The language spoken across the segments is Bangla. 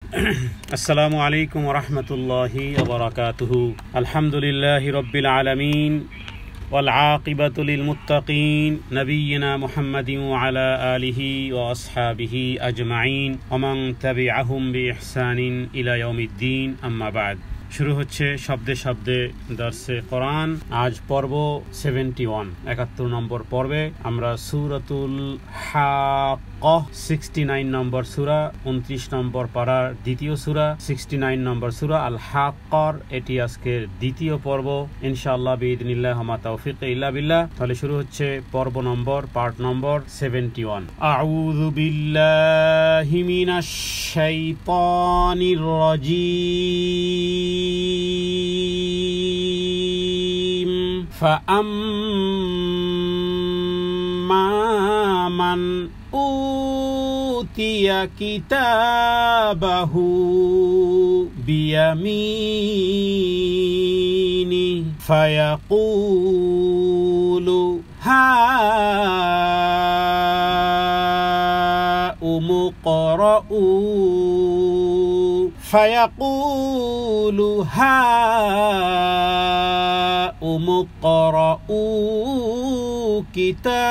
আসসালামু আলাইকুম ওয়া রাহমাতুল্লাহি ওয়া বারাকাতুহু। আলহামদুলিল্লাহি রাব্বিল আলামিন ওয়াল আকিবাতু লিল মুত্তাকিন নবিয়িনা মুহাম্মাদিন ওয়া আলা আলিহি ওয়া আসহাবিহি আজমাইন ওয়া মান তাবিআহুম বিইহসানিন ইলা ইয়াউমিদ্দিন, আম্মা বা'দ। শুরু হচ্ছে শব্দে শব্দে দর্সে কোরআন। আজ পর্ব 71, 71 নম্বর পর্বে আমরা সূরাতুল হাক্কাহ 69 নম্বর সূরা, 29 নম্বর পারার দ্বিতীয় সূরা, 69 নম্বর সূরা আল হাক্কার। এটি আজকের দ্বিতীয় পর্ব ইনশাআল্লাহ বিইذنিল্লাহ ওয়া মা তাওফীক ইল্লা বিল্লাহ। তাহলে শুরু হচ্ছে পর্ব নম্বর, পার্ট নম্বর 71। আউযু বিল্লাহি মিনাশ শাইতানির রাজীম। ফাআম্মা মান উতিয়া কিতাবাহু বিয়ামিনি ফায়াকুলু হাউম ইকরাউ ফায়াকুলু হাউম ইকরাউ কিতাবিয়া।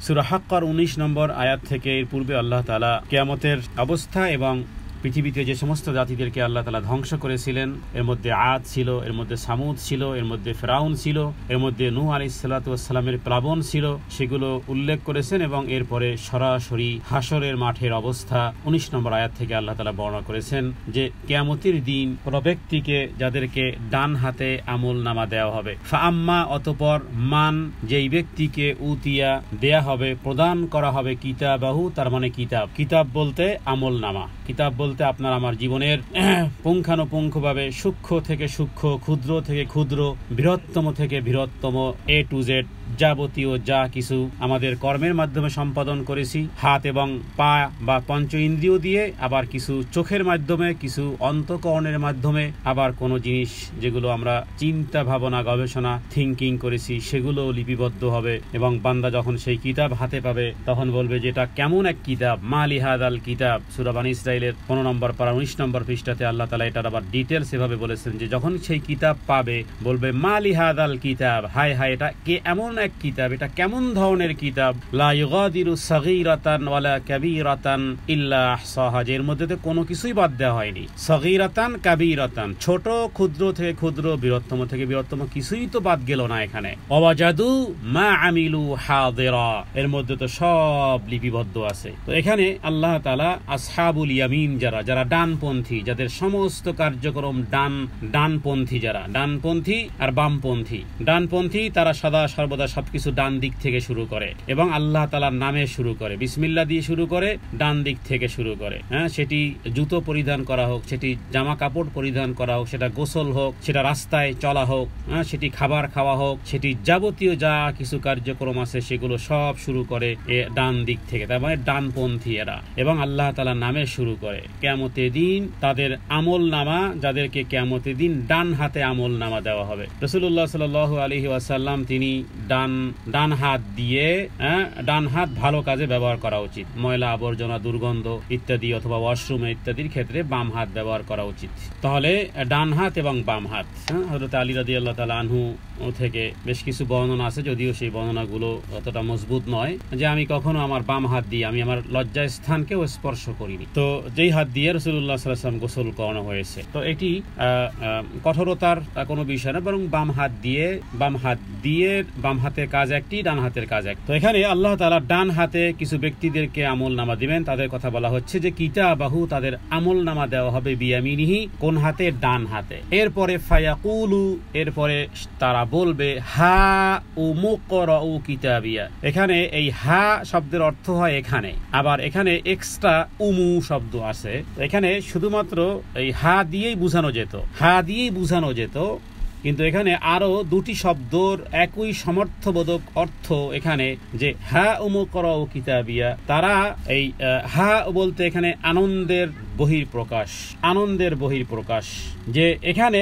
সূরা হাক্কার 19 নম্বর আয়াত থেকে এর পূর্বে আল্লাহ তাআলা কিয়ামতের অবস্থা এবং পৃথিবীতে যে সমস্ত জাতিদেরকে আল্লাহ তাআলা ধ্বংস করেছিলেন, এর মধ্যে আদ ছিল, এর মধ্যে সামুদ ছিল, এর মধ্যে ফেরাউন ছিল, এর মধ্যে নূহ আলাইহিস সালাতু ওয়াস সালামের প্লাবন ছিল, সেগুলো উল্লেখ করেছেন এবং এরপরে সরাসরি হাসরের মাঠের অবস্থা 19 নম্বর আয়াত থেকে আল্লাহ তাআলা বর্ণনা করেছেন যে কিয়ামতের দিন কোন ব্যক্তিকে যাদেরকে ডান হাতে আমল নামা দেওয়া হবে। ফাআম্মা অতঃপর মান যেই ব্যক্তিকে উতিয়া দেয়া হবে, প্রদান করা হবে কিতাবাহু, তার মানে কিতাব। কিতাব বলতে আমল নামা, কিতাব বলতে আপনার আমার জীবনের পুঙ্খানুপুঙ্খভাবে সূক্ষ্ম থেকে সূক্ষ্ম, ক্ষুদ্র থেকে ক্ষুদ্র, বৃহত্তম থেকে বৃহত্তম, এ টু জেড যাবতীয় যা কিছু আমাদের কর্মের মাধ্যমে সম্পাদন করেছি, হাত এবং পা বা পঞ্চ ইন্দ্রিয় দিয়ে, আবার কিছু চোখের মাধ্যমে, কিছু অন্তঃকরণের মাধ্যমে, আবার কোনো জিনিস যেগুলো আমরা চিন্তা ভাবনা গবেষণা থিঙ্কিং করেছি সেগুলো লিপিবদ্ধ হবে এবং বান্দা যখন সেই কিতাব হাতে পাবে তখন বলবে যে এটা কেমন এক কিতাব। মালি হাদাল কিতাব, সূরা বনী ইসরাঈলের 15 নম্বর পারা 19 নম্বর পৃষ্ঠাতে আল্লাহ তাআলা এটার আবার ডিটেলস এভাবে বলেছেন যে যখন সেই কিতাব পাবে বলবে মালি হাদাল কিতাব, হায় হায় এটা কে এমন এক কিতাব, এটা কেমন ধরনের কিতাব। লা ইউগাদিরু সাগীরাতান ওয়ালা কাবীরাতান ইল্লা আহসাহা, এর মধ্যে তো কোনো কিছুই বাদ দেওয়া হয়নি। সাগীরাতান কাবীরাতান, ছোট ক্ষুদ্র থেকে ক্ষুদ্র, বৃহত্তম থেকে বৃহত্তম, কিছুই তো বাদ গেল না এখানে। ওয়াজাদু মা আমিলু হাদিরা, এর মধ্যে তো সব লিপিবদ্ধ আছে। তো এখানে আল্লাহ তাআলা আসহাবুল ইয়ামিন, যারা ডানপন্থী, যাদের সমস্ত কার্যক্রম ডানপন্থী, যারা ডানপন্থী আর বামপন্থী। ডানপন্থী তারা সদা সর্বদা সবকিছু ডান দিক থেকে শুরু করে এবং আল্লাহ তাআলার নামে শুরু করে, বিসমিল্লাহ দিয়ে শুরু করে, ডান দিক থেকে শুরু করে। হ্যাঁ, সেটি জুতো পরিধান করা হোক, সেটি জামা কাপড় পরিধান করা হোক, সেটা গোসল হোক, সেটা রাস্তায় চলা হোক, হ্যাঁ, সেটি খাবার খাওয়া হোক, সেটি যাবতীয় যা কিছু কার্যক্রম আছে সেগুলো সব শুরু করে ডান দিক থেকে, তার মানে ডানপন্থী এরা, এবং আল্লাহ তাআলার নামে শুরু করে। কিয়ামতের দিন তাদের আমল নামা, যাদেরকে কিয়ামতের দিন ডান হাতে আমল নামা দেওয়া হবে। রাসূলুল্লাহ সাল্লাল্লাহু আলাইহি ওয়াসাল্লাম তিনি ডান হাত দিয়ে, ডান হাত ভালো কাজে ব্যবহার করা উচিত, ময়লা আবর্জনা দুর্গন্ধ ইত্যাদি অথবা ওয়াশরুমে ইত্যাদির ক্ষেত্রে বাম হাত ব্যবহার করা উচিত। তাহলে ডান হাত এবং বাম হাত। হযরত আলী রাদিয়াল্লাহু তাআলা আনহু থেকে বেশ কিছু বর্ণনা আছে, যদিও সেই বর্ণনাগুলো অতটা মজবুত নয়, যে আমি কখনো আমার বাম হাত দিয়ে আমি আমার লজ্জা স্থানকেও স্পর্শ করিনি। তো যেই হাত দিয়ে রাসূলুল্লাহ সাল্লাল্লাহু আলাইহি ওয়াসাল্লাম গোসল করানো হয়েছে, তো এটি কঠোরতার কোনো বিষয় না, বরং বাম হাত দিয়ে বাম হাতের কাজ একটি, ডান হাতের কাজ এক। তো এখানে আল্লাহ তাআলা ডান হাতে কিছু ব্যক্তিদেরকে আমল নামা দিবেন, তাদের কথা বলা হচ্ছে যে কিতাবাহু, তাদের আমল নামা দেওয়া হবে বিয়ামিনিহি, কোন হাতে? ডান হাতে। এরপরে ফায়াকুলু, এরপরে তারা বলবে হা উমুকরাউ কিতাবিয়া। এখানে এই হা শব্দের অর্থ হয় এখানে, আবার এখানে এক্সট্রা উমু শব্দ আছে। এখানে শুধুমাত্র এই হা দিয়েই বোঝানো যেত, কিন্তু এখানে আরো দুটি শব্দর একই সমর্থবোধক অর্থ এখানে, যে হা উমুকরাউ কিতাবিয়া, তারা এই হা বলতে এখানে আনন্দের বহিঃপ্রকাশ, আনন্দের বহিঃপ্রকাশ। যে এখানে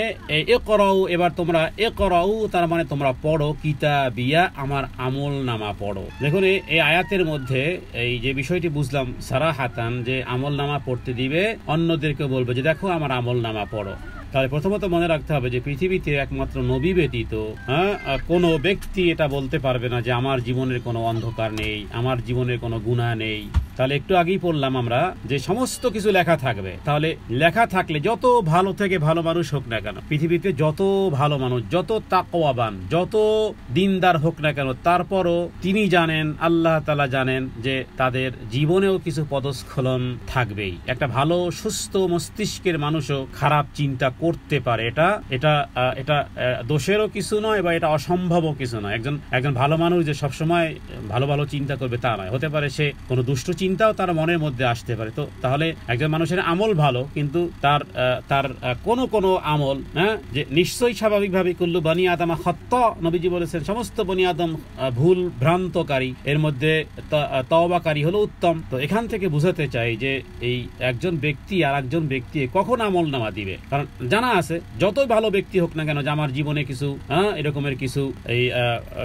ইকরাউ, এবার তোমরা ইকরাউ তার মানে তোমরা পড়ো, কিতাবিয়া আমার আমল নামা পড়ো। দেখুন এই আয়াতের মধ্যে এই যে বিষয়টি বুঝলাম সারাহাতান, যে আমল নামা পড়তে দিবে, অন্যদেরকে বলবে যে দেখো আমার আমল নামা পড়ো। তাহলে প্রথমত মনে রাখতে হবে যে পৃথিবীতে একমাত্র নবী ব্যতীত কোনো ব্যক্তি এটা বলতে পারবে না যে আমার জীবনের কোনো অন্ধকার নেই, আমার জীবনের কোনো গুনাহ নেই। তাহলে একটু আগেই পড়লাম আমরা যে সমস্ত কিছু লেখা থাকবে। তাহলে লেখা থাকলে যত ভালো থেকে ভালো মানুষ হোক না কেন, পৃথিবীতে যত ভালো মানুষ, যত তাকওয়াবান, যত দিনদার হোক না কেন, তারপরও তিনি জানেন, আল্লাহ তাআলা জানেন যে তাদের জীবনেও কিছু পদস্খলন থাকবেই। একটা ভালো সুস্থ মস্তিষ্কের মানুষও খারাপ চিন্তা করতে পারে। এটা দোষেরও কিছু নয় বা এটা অসম্ভবও কিছু নয়। একজন ভালো মানুষ যে সবসময় ভালো ভালো চিন্তা করবে তা নয়, হতে পারে সে কোনো দুষ্ট চিন্তাও তার মনের মধ্যে আসতে পারে। তো তাহলে একজন মানুষের আমল ভালো, কিন্তু তার কোনো আমল যে নিশ্চয়ই স্বাভাবিকভাবে কুল্লু বনি আদম খাত্তা, নবীজি বলেছেন সমস্ত বনি আদম ভুল ভ্রান্তকারী, এর মধ্যে তওবাকারী হলো উত্তম। তো এখান থেকে বুঝাতে চাই যে এই একজন ব্যক্তি আর একজন ব্যক্তি কখন আমল নামা দিবে, কারণ জানা আছে যতই ভালো ব্যক্তি হোক না কেন যে আমার জীবনে কিছু এরকমের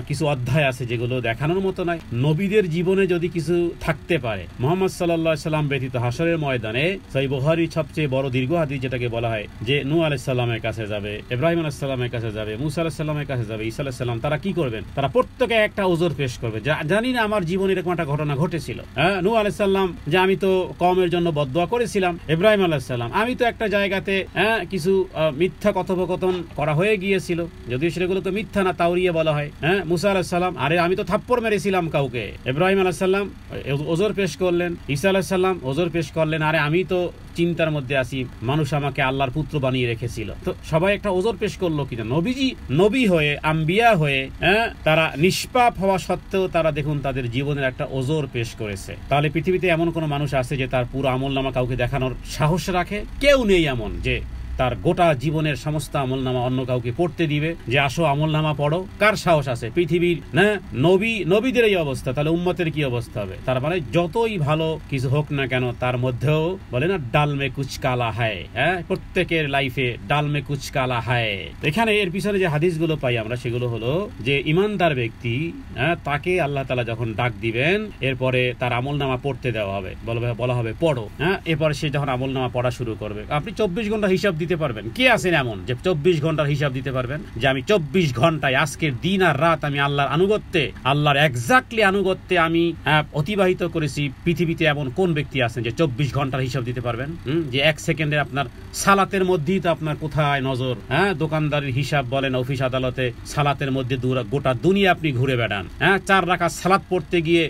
কিছু অধ্যায় আছে যেগুলো দেখানোর মতো নয়। নবীদের জীবনে যদি কিছু থাকতে পারে, মুহাম্মদ সাল্লাল্লাহু আলাইহি সাল্লাম ব্যতীত হাসরের ময়দানে সহিহ বুখারীর সবচেয়ে বড় দীর্ঘ হাদিস যেটাকে বলা হয় যে নূহ আলাইহিস সালামের কাছে যাবে, ইব্রাহিম আলাইহিস সালামের কাছে যাবে, মুসা আলাইহিস সালামের কাছে যাবে, ঈসা আলাইহিস সালাম, তারা কি করবেন? তারা প্রত্যেকে একটা ওজর পেশ করবে। জানি না আমার জীবনে এরকম একটা ঘটনা ঘটেছিল। নূহ আলাইহিস সালাম যে আমি তো কওমের জন্য বদদোয়া করেছিলাম, ইব্রাহিম আলাইহিস সালাম আমি তো একটা জায়গাতে কিছু মিথ্যা কথোপকথন করা হয়ে গিয়েছিল, যদিও সেগুলোকে মিথ্যা না তাওরিয়ে বলা হয়। মুসা আলাইহিস সালাম আরে আমি তো থাপ্পড় মেরেছিলাম কাউকে। ইব্রাহিম আলাইহিস সালাম ওজর পেশ করলেন, ঈসা আলাইহিস সালাম ওজর পেশ করলেন, আরে আমি তো চিন্তার মধ্যে আছি, মানুষ আমাকে আল্লাহর পুত্র বানিয়ে রেখেছিল। তো সবাই একটা ওজর পেশ করলো কিনা, নবীজি নবী হয়ে আম্বিয়া হয়ে তারা নিষ্পাপ হওয়া সত্ত্বেও তারা দেখুন তাদের জীবনের একটা ওজর পেশ করেছে। তাহলে পৃথিবীতে এমন কোন মানুষ আছে যে তার পুরো আমলনামা কাউকে দেখানোর সাহস রাখে? কেউ নেই এমন যে তার গোটা জীবনের সমস্ত আমলনামা অন্য কাউকে পড়তে দিবে যে আসো আমলনামা পড়ো। কার সাহস আছে? পৃথিবীর নবীদের এই অবস্থা, তাহলে উম্মতের কি অবস্থা হবে? তার মানে যতই ভালো কিছু হোক না কেন তার মধ্যেও বলে না ডাল মে কুচ কালা হায়, প্রত্যেকের লাইফে ডাল মে কুচ কালা হায়। এখানে এর পিছনে যে হাদিসগুলো পাই আমরা সেগুলো হলো যে ইমানদার ব্যক্তি তাকে আল্লাহ তাআলা যখন ডাক দিবেন এরপরে তার আমলনামা পড়তে দেওয়া হবে, বলা হবে পড়ো। এরপরে সে যখন আমলনামা পড়া শুরু করবে, আপনি 24 ঘন্টা হিসাব দিতে পারবেন? কে আছেন এমন যে 24 ঘন্টার হিসাব দিতে পারবেন যে আমি 24 ঘন্টায় আজকের দিন আর রাত আমি আল্লাহর আনুগত্যে, আল্লাহর এক্স্যাক্টলি আনুগত্যে আমি অতিবাহিত করেছি? পৃথিবীতে এমন কোন ব্যক্তি আছেন যে 24 ঘন্টার হিসাব দিতে পারবেন? যে 1 সেকেন্ডে আপনার সালাতের মধ্যেই তো আপনার কোথায় নজর, দোকানদারের হিসাব বলেন, অফিস আদালতে সালাতের মধ্যে গোটা দুনিয়া আপনি ঘুরে বেড়ান। 4 রাকাত সালাত পড়তে গিয়ে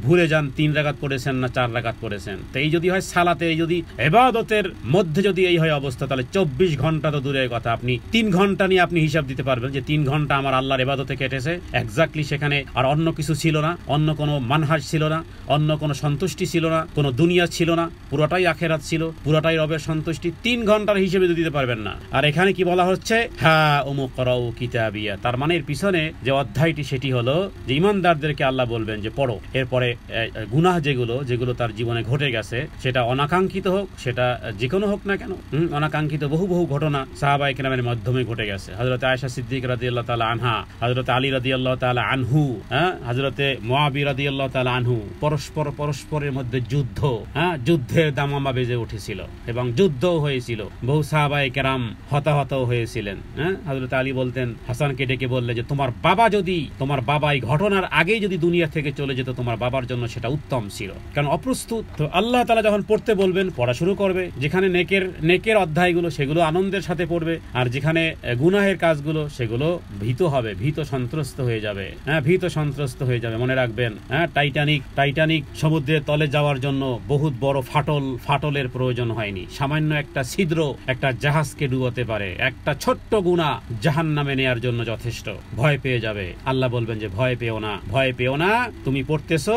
ভুলে যান 3 রাকাত পড়েছেন না 4 রাকাত পড়েছেন। তো এই যদি হয় সালাতে, এই যদি ইবাদতের মধ্যে যদি এই হয় অবস্থা, তাহলে 24 ঘন্টা তো দূরের কথা, আপনি 3 ঘন্টা নিয়ে আপনি হিসাব দিতে পারবেন যে 3 ঘন্টা আমার আল্লাহর ইবাদতে কেটেছে এক্স্যাক্টলি। সেখানে আর অন্য কিছু ছিল না, অন্য কোনো মানহাজ ছিল না, অন্য কোনো সন্তুষ্টি ছিল না, কোনো দুনিয়া ছিল না, পুরোটাই আখিরাত ছিল, পুরোটাই রবের সন্তুষ্টি। 3 ঘন্টার হিসেবে দিতে পারবেন না। আর এখানে কি বলা হচ্ছে? হ্যাঁ উমুকরাউ কিতাবিয়া, তার মানে এর পিছনে যে অধ্যায়টি সেটি হলো যে ইমানদারদেরকে আল্লাহ বলবেন যে পড়ো। এরপরে গুনাহ যেগুলো তার জীবনে ঘটে গেছে, সেটা অনাকাঙ্ক্ষিত হোক, সেটা যে কোনো হোক না কেন, অনাকাঙ্ক্ষিত বহু ঘটনা সাহাবায়ে কেরামের মাধ্যমে ঘটে গেছে। হযরত আয়েশা সিদ্দিকা রাদিয়াল্লাহু তাআলা আনহা, হযরত আলী রাদিয়াল্লাহু তাআলা আনহু, হযরত মুআবিয়া রাদিয়াল্লাহু তাআলা আনহু, পরস্পরের মধ্যে যুদ্ধের দামামা বেজে উঠেছিল এবং যুদ্ধও হয়েছিল। বহু সাহাবায়ে কেরাম হতাহত হয়েছিলেন। হযরত আলী বলতেন, হাসানকে ডেকে বললে যে তোমার বাবা এই ঘটনার আগেই যদি দুনিয়া থেকে চলে যেত তোমার বাবার জন্য সেটা উত্তম ছিল, কারণ অপ্রস্তুত। তো আল্লাহ তাআলা যখন পড়তে বলবেন পড়া শুরু করবে। যেখানে নেকের অধ্যায়গুলো সেগুলো আনন্দের সাথে পড়বে, আর যেখানে গুনাহের কাজগুলো সেগুলো ভীত সন্ত্রস্ত হয়ে যাবে। মনে রাখবেন, টাইটানিক সমুদ্রের তলে যাওয়ার জন্য বহুত বড় ফাটলের প্রয়োজন হয়নি। সামান্য একটা ছিদ্র একটা জাহাজকে ডুবোতে পারে। একটা ছোট্ট গুনাহ জাহান্নামে নেয়ার জন্য যথেষ্ট। ভয় পেয়ে যাবে। আল্লাহ বলবেন যে ভয় পেও না, তুমি পড়তেছো,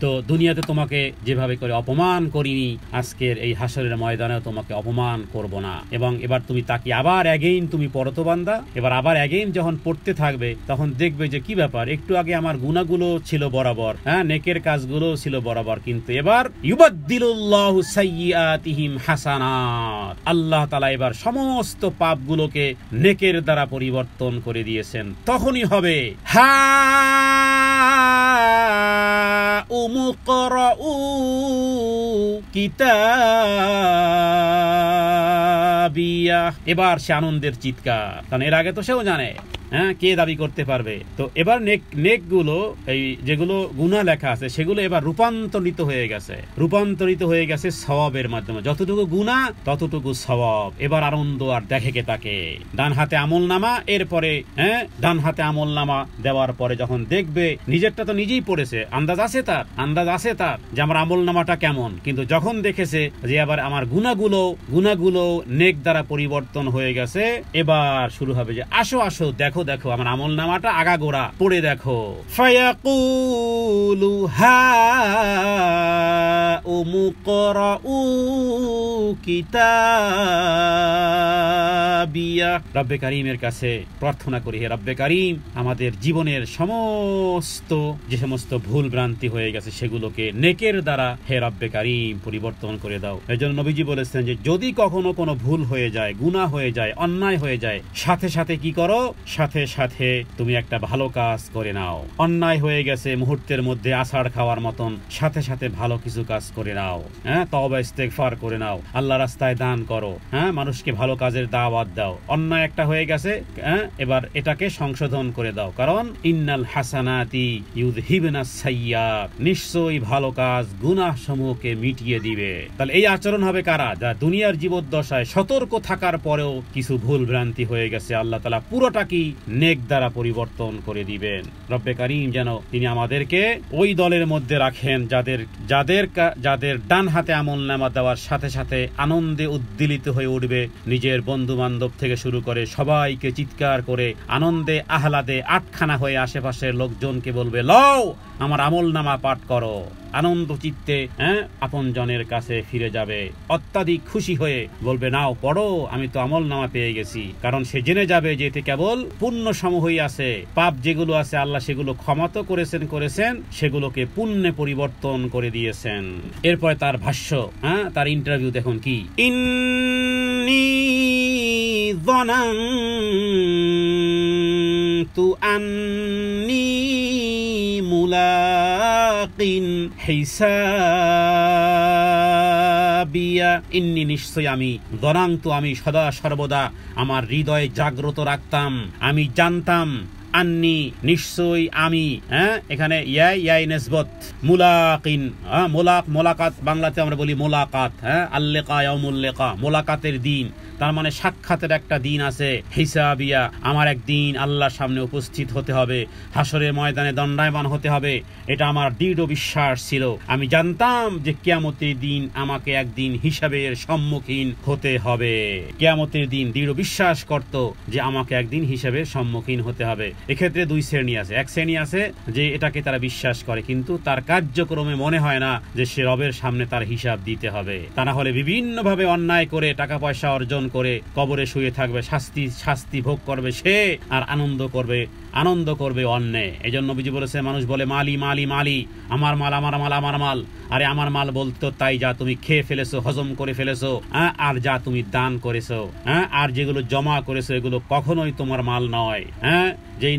তো দুনিয়াতে তোমাকে যেভাবে করে অপমান করিনি, আজকের এই হাসরের ময়দানেও তোমাকে অপমান করব করব না। এবং এবার তুমি তাকে আবার অ্যাগেইন তুমি পড়ো তো বান্দা, এবার আবার অ্যাগেইন যখন পড়তে থাকবে তখন দেখবে যে কি ব্যাপার, একটু আগে আমার গুনাহগুলো ছিল বরাবর, নেকের কাজগুলো ছিল বরাবর, কিন্তু এবার ইউবাদদিলুল্লাহু সাইয়্যাতিহিম হাসানাত, আল্লাহ তাআলা এবার সমস্ত পাপগুলোকে নেকের দ্বারা পরিবর্তন করে দিয়েছেন। তখনই হবে হা উমুকরাউ কিতাবিয়া, এবার সে আনন্দের চিৎকার, কারণ এর আগে তো সেও জানে কে দাবি করতে পারবে। তো এবার নেক গুলো, এই যেগুলো গুনাহ লেখা আছে সেগুলো এবার রূপান্তরিত হয়ে গেছে সওয়াবের মাধ্যমে। যতটুকু গুনাহ ততটুকু সওয়াব। এবার আনন্দ আর দেখে কে তাকে। ডান হাতে আমলনামা, এরপরে ডান হাতে আমলনামা দেওয়ার পরে যখন দেখবে, নিজেরটা তো নিজেই পড়েছে, আন্দাজ আছে তার যে আমার আমলনামাটা কেমন, কিন্তু যখন দেখেছে যে আবার আমার গুনাহগুলো নেক দ্বারা পরিবর্তন হয়ে গেছে, এবার শুরু হবে যে আসো দেখো আমার আমলনামাটা আগাগোড়া পড়ে দেখো। ফায়াকুলু হা উমুকরাউ কিতাবিয়া, রব্বে কারীমের কাছে প্রার্থনা করি, হে রব্বে কারীম, আমাদের জীবনের যে সমস্ত ভুল ভ্রান্তি হয়ে গেছে সেগুলোকে নেকের দ্বারা হে রব্বে কারীম পরিবর্তন করে দাও। এজন্য নবীজি বলেছেন যে যদি কখনো কোনো ভুল হয়ে যায়, গুনাহ হয়ে যায়, অন্যায় হয়ে যায়, সাথে সাথে কি করো, সাথে তুমি একটা ভালো কাজ করে নাও। অন্যায় হয়ে গেছে, মুহূর্তের মধ্যে আছাড় খাওয়ার মতন, সাথে ভালো কিছু কাজ করে নাও। তওবা ইস্তেগফার করে নাও, আল্লাহ রাস্তায় দান করো, মানুষকে ভালো কাজের দাওয়াত দাও। অন্যায় একটা হয়ে গেছে, এবার এটাকে সংশোধন করে দাও, কারণ ইন্নাল হাসানাতি ইউযহিবনাস সাইয়্যাত, নিশ্চয়ই ভালো কাজ গুনাহ সমূহকে মিটিয়ে দিবে। তাহলে এই আচরণ হবে কারা? যা দুনিয়ার জীবদ্দশায় সতর্ক থাকার পরেও কিছু ভুল ভ্রান্তি হয়ে গেছে, আল্লাহ তাআলা পুরোটা কি নেক দ্বারা পরিবর্তন করে দিবেন। রব্বে কারীম যেন তিনি আমাদেরকে ওই দলের মধ্যে রাখেন যাদের ডান হাতে আমলনামা দেওয়ার সাথে সাথে আনন্দে উদ্দীলিত হয়ে উঠবে, নিজের বন্ধু বান্ধব থেকে শুরু করে সবাইকে চিৎকার করে আনন্দে আহ্লাদে আটখানা হয়ে আশেপাশের লোকজনকে বলবে, লও আমার আমলনামা পাঠ করো। আনন্দ চিত্তে আপনজনের কাছে ফিরে যাবে, অত্যাধিক খুশি হয়ে বলবে, নাও পড়ো, আমি তো আমলনামা পেয়ে গেছি। কারণ সে জেনে যাবে যে এতে কেবল পুণ্য সমূহই আছে, পাপ যেগুলো আছে আল্লাহ সেগুলো ক্ষমা তো করেছেন, সেগুলোকে পুণ্যে পরিবর্তন করে দিয়েছেন। এরপরে তার ভাষ্য, তার ইন্টারভিউ দেখুন কি, ইন্নী যানানতু আন্নী মুলাকিন হিসাবিয়া, ইন্নী নিশ্চয় আমি, যানানতু আমি সদা সর্বদা আমার হৃদয়ে জাগ্রত রাখতাম, আমি জানতাম, আন্নি নিশ্চয়ই আমি, এখানে ইয়াই নিসবত, মুলাকিন, মোলাকাত বাংলাতে আমরা বলি মোলাকাত, আল্লিকা ইয়াউমুল লিকা, মোলাকাতের দিন, তার মানে সাক্ষাতের একটা দিন আছে। হিসাবিয়া, আমার একদিন আল্লাহর সামনে উপস্থিত হতে হবে, হাসরের ময়দানে দণ্ডায়মান হতে হবে, এটা আমার দৃঢ় বিশ্বাস ছিল। আমি জানতাম যে কিয়ামতের দিন আমাকে একদিন হিসাবের সম্মুখীন হতে হবে। কিয়ামতের দিন দৃঢ় বিশ্বাস করত যে আমাকে একদিন হিসাবের সম্মুখীন হতে হবে। এক্ষেত্রে দুই শ্রেণী আছে। এক শ্রেণী আছে যে এটাকে তারা বিশ্বাস করে, কিন্তু তার কার্যক্রমে মনে হয় না যে সে রবের সামনে তার হিসাব দিতে হবে। তা না হলে বিভিন্নভাবে অন্যায় করে টাকা পয়সা অর্জন করে কবরে শুয়ে থাকবে, শাস্তি ভোগ করবে সে, আর আনন্দ করবে অন্যে। এই জন্য নবীজি বলেছে, মানুষ বলে মালি মালি মালি, আমার মাল আমার মাল আমার মাল। আরে আমার মাল বলতো তাই যা তুমি খেয়ে ফেলেছো, হজম করে ফেলেছো, আর যা তুমি দান করেছো, আর যেগুলো জমা করেছো এগুলো কখনোই তোমার মাল নয়। যেই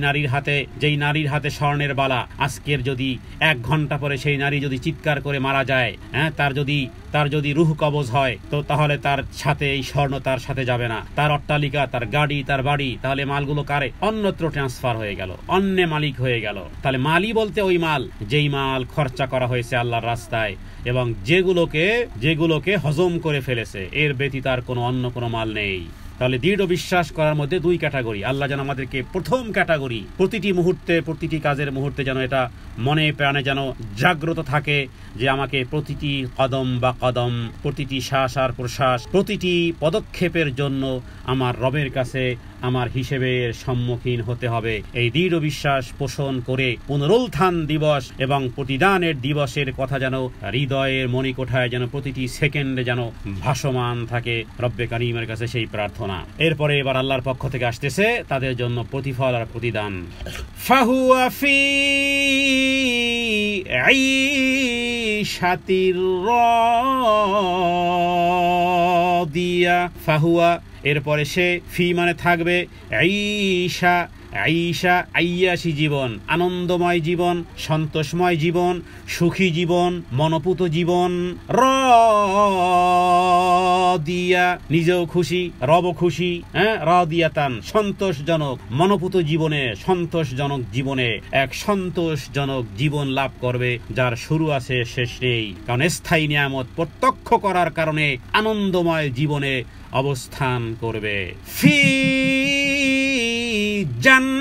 নারীর হাতে স্বর্ণের বালা, আজকের যদি 1 ঘন্টা পরে সেই নারী যদি চিৎকার করে মারা যায়, তার যদি রুহ কবজ হয়, তো তাহলে তার সাথে এই স্বর্ণ তার সাথে যাবে না, তার অট্টালিকা, তার গাড়ি, তার বাড়ি, তাহলে মালগুলো কারে? অন্যত্র ট্রান্সফার হয়ে গেল, অন্য মালিক হয়ে গেল। তাহলে মালই বলতে ওই মাল যেই মাল খরচা করা হয়েছে আল্লাহর রাস্তায়, এবং যেগুলোকে হজম করে ফেলেছে, এর ব্যতীত আর অন্য কোনো মাল নেই। তাহলে দৃঢ় বিশ্বাস করার মধ্যে 2 ক্যাটাগরি। আল্লাহ যেন আমাদেরকে প্রথম ক্যাটাগরি, প্রতিটি মুহূর্তে, প্রতিটি কাজের মুহূর্তে যেন এটা মনে প্রাণে যেন জাগ্রত থাকে যে আমাকে প্রতিটি কদম বা কদম, প্রতিটি শ্বাস আর প্রশ্বাস, প্রতিটি পদক্ষেপের জন্য আমার রবের কাছে আমার হিসেবের সম্মুখীন হতে হবে। এই দৃঢ় বিশ্বাস পোষণ করে পুনরুত্থান দিবস এবং প্রতিদানের দিবসের কথা যেন হৃদয়ের মণিকোঠায় যেন প্রতিটি সেকেন্ডে যেন ভাসমান থাকে। রব্বে কারীমের কাছে সেই প্রার্থনা। এরপরে এবার আল্লাহর পক্ষ থেকে আসতেছে তাদের জন্য প্রতিফল আর প্রতিদান। ফাহুয়া ফি আইশাতির রাদিয়া। ফাহুয়া এরপরে সে, ফি মানে থাকবে, আইশা আইশা আইয়াসী জীবন, আনন্দময় জীবন, সন্তোষময় জীবন, সুখী জীবন, মনোপুত জীবন। রাদিয়া নিজেও খুশি, রব খুশি, রাদিয়াতান সন্তোষজনক, মনোপুত জীবনে, সন্তোষজনক জীবনে এক সন্তোষজনক জীবন লাভ করবে যার শুরু আছে শেষ নেই। কারণ স্থায়ী নিয়ামত প্রত্যক্ষ করার কারণে আনন্দময় জীবনে অবস্থান করবে। ফি জান্নাতিন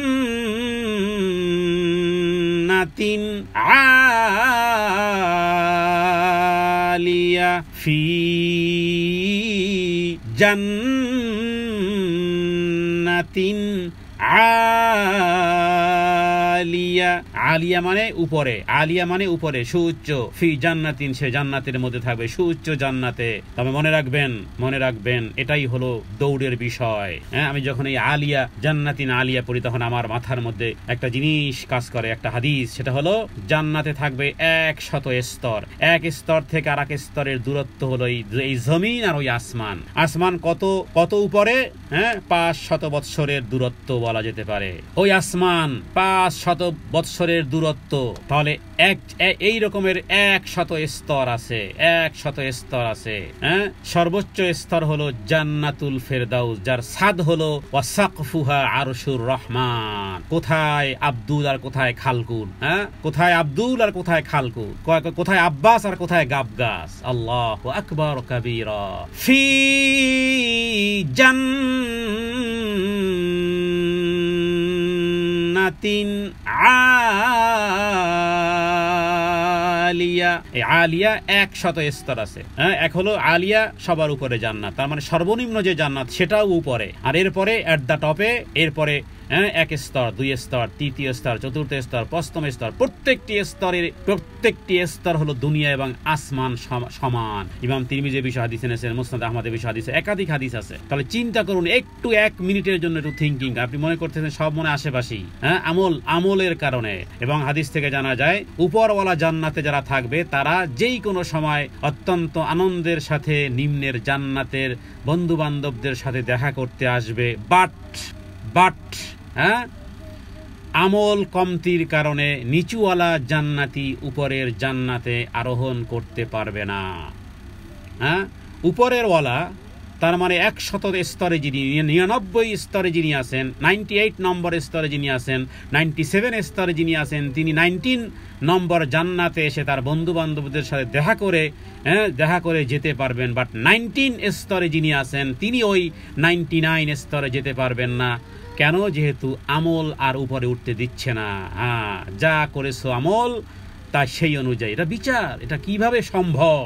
আলিয়া। ফি জান্নাতিন আলিয়া। আলিয়া মানে উপরে, আলিয়া মানে উপরে, সুউচ্চ। ফি জান্নাতিন সে জান্নাতের মধ্যে থাকবে, সুউচ্চ জান্নাতে। তবে মনে রাখবেন এটাই হলো দৌড়ের বিষয়। আমি যখন এই আলিয়া জান্নাতিন আলিয়া পড়ি তখন আমার মাথার মধ্যে একটা জিনিস কাজ করে, একটা হাদিস। সেটা হলো জান্নাতে থাকবে 100 স্তর। এক স্তর থেকে আর এক স্তরের দূরত্ব হলো এই জমিন আর ওই আসমান। আসমান কত উপরে? 500 বৎসরের দূরত্ব বলা যেতে পারে। ওই আসমান 500 বৎসরের দূরত্ব। তাহলে এই রকমের 100 স্তর আছে, 100 স্তর আছে। সর্বোচ্চ স্তর হলো জান্নাতুল ফেরদাউস, যার ছাদ হলো ওয়াসাকফুহা আরশুর রহমান। কোথায় আব্দুল আর কোথায় খালকুন? কোথায় আব্দুল আর কোথায় খালকুন? কোথায় আব্বাস আর কোথায় গাবগাস? আল্লাহু আকবার কাবীরা। ফি জান্নাতিন আলিয়া। এই আলিয়া 100 স্তর আছে। এক হলো আলিয়া সবার উপরে জান্নাত, তার মানে সর্বনিম্ন যে জান্নাত সেটাও উপরে। আর এরপরে এট দ্য টপে, এরপরে 1 স্তর, 2 স্তর, 3য় স্তর, 4র্থ স্তর, 5ম স্তর। প্রত্যেকটি স্তর হলো দুনিয়া এবং আসমান সমান। ইমাম তিরমিজি বিষয় হাদিস এনেছেন, মুসনাদ আহমদের বিষয় হাদিস, একাধিক হাদিস আছে। তাহলে চিন্তা করুন, একটু 1 মিনিটের জন্য একটু থিঙ্কিং। আপনি মনে করতেছেন সব মনে আশেপাশেই, আমলের কারণে। এবং হাদিস থেকে জানা যায় উপরওয়ালা জান্নাতে যারা থাকবে তারা যেই কোনো সময় অত্যন্ত আনন্দের সাথে নিম্নের জান্নাতের বন্ধু বান্ধবদের সাথে দেখা করতে আসবে। বাট আমল কমতির কারণে নিচুওয়ালা জান্নাতি উপরের জান্নাতে আরোহণ করতে পারবে না। উপরের ওয়ালা তার মানে 100 স্তরে যিনি, 99 স্তরে যিনি আছেন, 98 নম্বর স্তরে যিনি আছেন, 97 স্তরে যিনি আছেন, তিনি 19 নম্বর জান্নাতে এসে তার বন্ধু বান্ধবদের সাথে দেখা করে যেতে পারবেন। বাট 19 স্তরে যিনি আছেন তিনি ওই 99 স্তরে যেতে পারবেন না। কেন? যেহেতু আমল আর উপরে উঠতে দিচ্ছে না। যা করেছো আমল তা সেই অনুযায়ী। এটা বিচার, এটা কিভাবে সম্ভব?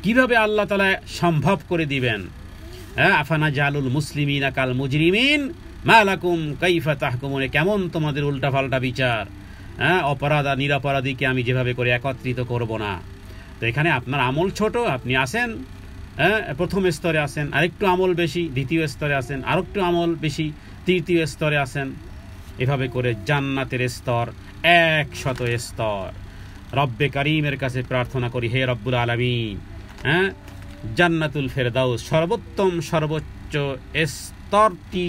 কিভাবে আল্লাহ তাআলা সম্ভব করে দিবেন? আফানা জালুল মুসলিমিনা কাল মুজরিমিন মা লাকুম কাইফা তাহকুমুন। কেমন তোমাদের উল্টাপাল্টা বিচার? অপরাধ আর নিরপরাধীকে আমি যেভাবে করে একত্রিত করব না। তো এখানে আপনার আমল ছোট, আপনি আসেন প্রথম স্তরে আছেন, আরেকটু আমল বেশি, দ্বিতীয় স্তরে আছেন, আরেকটু আমল বেশি, তৃতীয় স্তরে আছেন। এভাবে করে জান্নাতের স্তর 100 স্তর। রব্বে কারীমের কাছে প্রার্থনা করি, হে রব্বুল আলামিন, জান্নাতুল ফেরদাউস সর্বোত্তম সর্বোচ্চ স্তরটি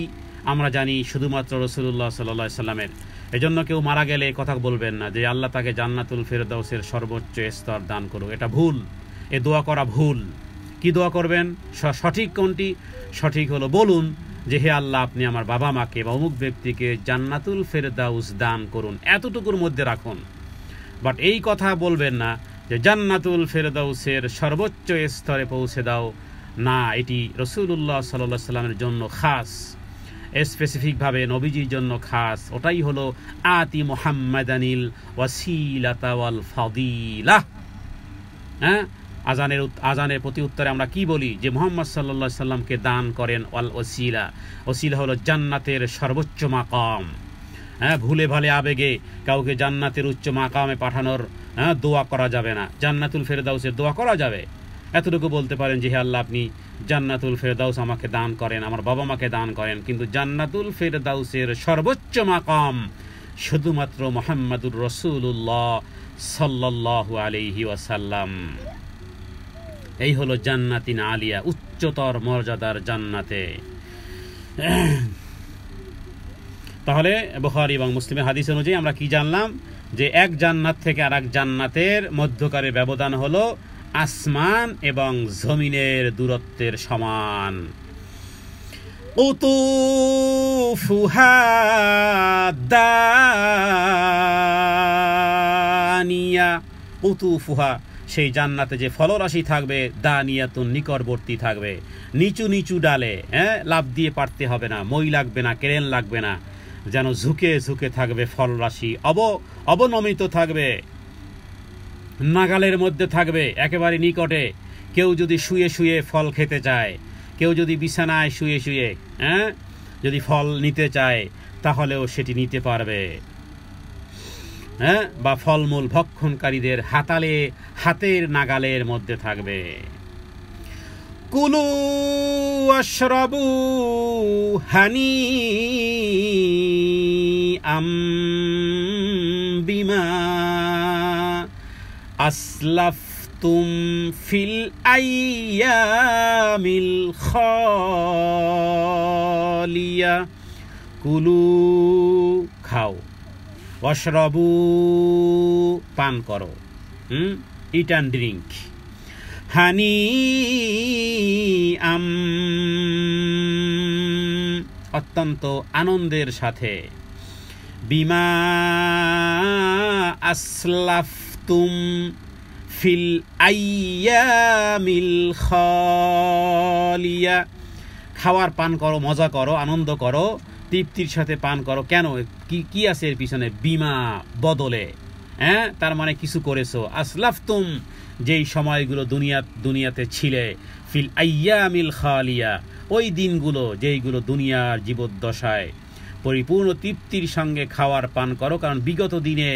আমরা জানি শুধুমাত্র রাসূলুল্লাহ সাল্লাল্লাহু আলাইহি সাল্লামের। এজন্য কেউ মারা গেলে কথা বলবেন না যে আল্লাহ তাকে জান্নাতুল ফেরদাউসের সর্বোচ্চ স্তর দান করুক। এটা ভুল, এ দোয়া করা ভুল। কি দোয়া করবেন? সঠিক কোনটি? সঠিক হলো বলুন যে হে আল্লাহ, আপনি আমার বাবা মাকে বা অমুক ব্যক্তিকে জান্নাতুল ফেরদাউস দান করুন, এতটুকুর মধ্যে রাখুন। বাট এই কথা বলবেন না যে জান্নাতুল ফেরদাউসের সর্বোচ্চ স্তরে পৌঁছে দাও। না, এটি রাসূলুল্লাহ সাল্লাল্লাহু আলাইহি সাল্লামের জন্য খাস, স্পেসিফিকভাবে নবীজির জন্য খাস। ওটাই হলো আতি মুহাম্মাদানিল ওয়াসিলাতা ওয়াল ফাদিলা। আজানের প্রতি উত্তরে আমরা কি বলি? যে মুহাম্মদ সাল্লাল্লাহু আলাইহি সাল্লামকে দান করেন ওয়াল ওসিলা। ওসিলা হলো জান্নাতের সর্বোচ্চ মাকাম। ভুলে ভালে আবেগে কাউকে জান্নাতের উচ্চ মাকামে পাঠানোর দোয়া করা যাবে না। জান্নাতুল ফেরদাউসের দোয়া করা যাবে, এতটুকু বলতে পারেন যে হে আল্লাহ, আপনি জান্নাতুল ফেরদাউস আমাকে দান করেন, আমার বাবা মাকে দান করেন। কিন্তু জান্নাতুল ফেরদাউসের সর্বোচ্চ মাকাম শুধুমাত্র মুহাম্মাদুর রাসূলুল্লাহ সাল্লাল্লাহু আলাইহি ওয়াসাল্লাম। এই হলো জান্নাতিন আলিয়া, উচ্চতর মর্যাদার জান্নাতে। তাহলে বুখারী এবং মুসলিমের হাদিস অনুযায়ী আমরা কি জানলাম? যে এক জান্নাত থেকে আর এক জান্নাতের মধ্যকারের ব্যবধান হলো আসমান এবং জমিনের দূরত্বের সমান। কুতুফুহা দানিয়া। কুতুফুহা সেই জান্নাতে যে ফলরাশি থাকবে, দানিয়াতুন নিকটবর্তী থাকবে, নিচু নিচু ডালে, লাফ দিয়ে পারতে হবে না, মই লাগবে না, ক্রেন লাগবে না, যেন ঝুঁকে ঝুঁকে থাকবে ফলরাশি, অবনমিত থাকবে, নাগালের মধ্যে থাকবে, একেবারে নিকটে। কেউ যদি শুয়ে শুয়ে ফল খেতে চায়, কেউ যদি বিছানায় শুয়ে শুয়ে যদি ফল নিতে চায়, তাহলেও সেটি নিতে পারবে। বা ফলমূল ভক্ষণকারীদের হাতের নাগালের মধ্যে থাকবে। কুলু আশরাবু হানি বিমা আসলাফতুম ফিল আইয়ামিল খালিয়া। কুলু খাও, ওয়াশরাবু পান করো, ইট অ্যান্ড ড্রিঙ্ক, হানি অত্যন্ত আনন্দের সাথে, বিমা আসলাফতুম ফিল আইয়ামিল খালিয়া। খাওয়ার পান করো, মজা করো, আনন্দ করো, তৃপ্তির সাথে পান করো। কেন? কি আছে এর পিছনে? বিমা বদলে, তার মানে কিছু করেছো। আসলাফতুম যেই সময়গুলো দুনিয়াতে ছিলে, ফিল আইয়ামিল খালিয়া ওই দিনগুলো যেইগুলো দুনিয়ার জীবদ্দশায় পরিপূর্ণ তৃপ্তির সঙ্গে খাওয়ার পান করো, কারণ বিগত দিনে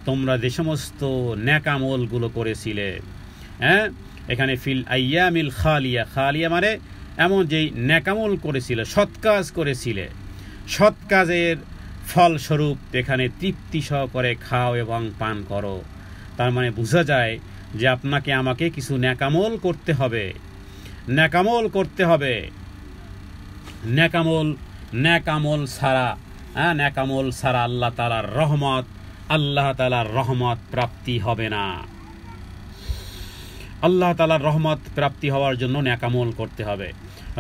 তোমরা যে সমস্ত ন্যাকামলগুলো করেছিলে। এখানে ফিল আইয়ামিল খালিয়া, খালিয়া মানে এমন যেই ন্যাকামল করেছিলে, সৎ কাজ করেছিলে, সৎ কাজের ফলস্বরূপ এখানে তৃপ্তি সহকারে খাও এবং পান করো। তার মানে বোঝা যায় যে আপনাকে আমাকে কিছু ন্যাকামল করতে হবে, ন্যাকামল করতে হবে। ন্যাকামল ছাড়া আল্লাহ তাআলার রহমত প্রাপ্তি হবে না। আল্লাহ তাআলার রহমত প্রাপ্তি হওয়ার জন্য ন্যাকামল করতে হবে।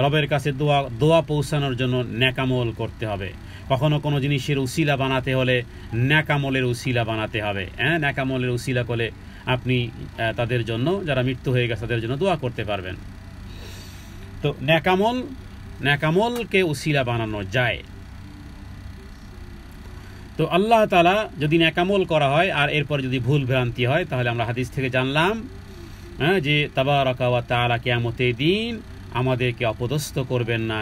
রবের কাছে দোয়া পৌঁছানোর জন্য ন্যাকামল করতে হবে। কখনো কোনো জিনিসের উসিলা বানাতে হলে ন্যাকামলের উসিলা বানাতে হবে। ন্যাকামলের উসিলা করলে আপনি তাদের জন্য, যারা মৃত্যু হয়ে গেছে তাদের জন্য দোয়া করতে পারবেন। তো ন্যাকামলকে উসিলা বানানো যায়। তো আল্লাহ তাআলা যদি ন্যাকামল করা হয় আর এরপর যদি ভুল ভ্রান্তি হয়, তাহলে আমরা হাদিস থেকে জানলাম যে তাবারাকা ওয়া তাআলা কিয়ামতের দিন আমাদেরকে অপদস্থ করবেন না,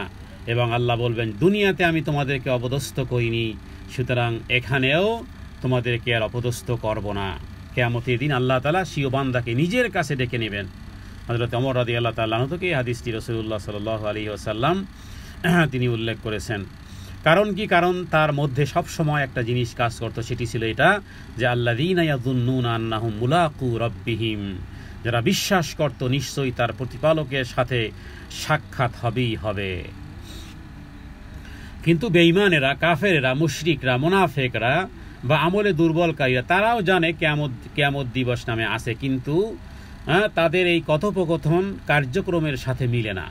এবং আল্লাহ বলবেন দুনিয়াতে আমি তোমাদেরকে অপদস্থ করিনি, সুতরাং এখানেও তোমাদেরকে আর অপদস্থ করব না। কিয়ামতের দিন আল্লাহ তাআলা স্বীয় বান্দাকে নিজের কাছে ডেকে নেবেন। হযরত ওমর রাদিয়াল্লাহু তাআলা আনহু থেকে এই হাদিসটি রাসূলুল্লাহ সাল্লাল্লাহু আলাইহি ওয়াসাল্লাম তিনি উল্লেখ করেছেন। কারণ কি? কারণ তার মধ্যে সব সময় একটা জিনিস কাজ করত, সেটি ছিল এটা যে আল্লাযীনা ইয়াযুন্নুনা আন্নাহুম মুলাকু রাব্বিহিম, যারা বিশ্বাস করত নিশ্চয়ই তার প্রতিপালকের সাথে সাক্ষাৎ হবেই হবে। কিন্তু বেঈমানেরা, কাফেরেরা, মুশরিকরা, মুনাফিকরা বা আমলে দুর্বলকারীরা তারাও জানে কিয়ামত দিবস নামে আছে, কিন্তু তাদের এই কথোপকথন কার্যক্রমের সাথে মিলে না।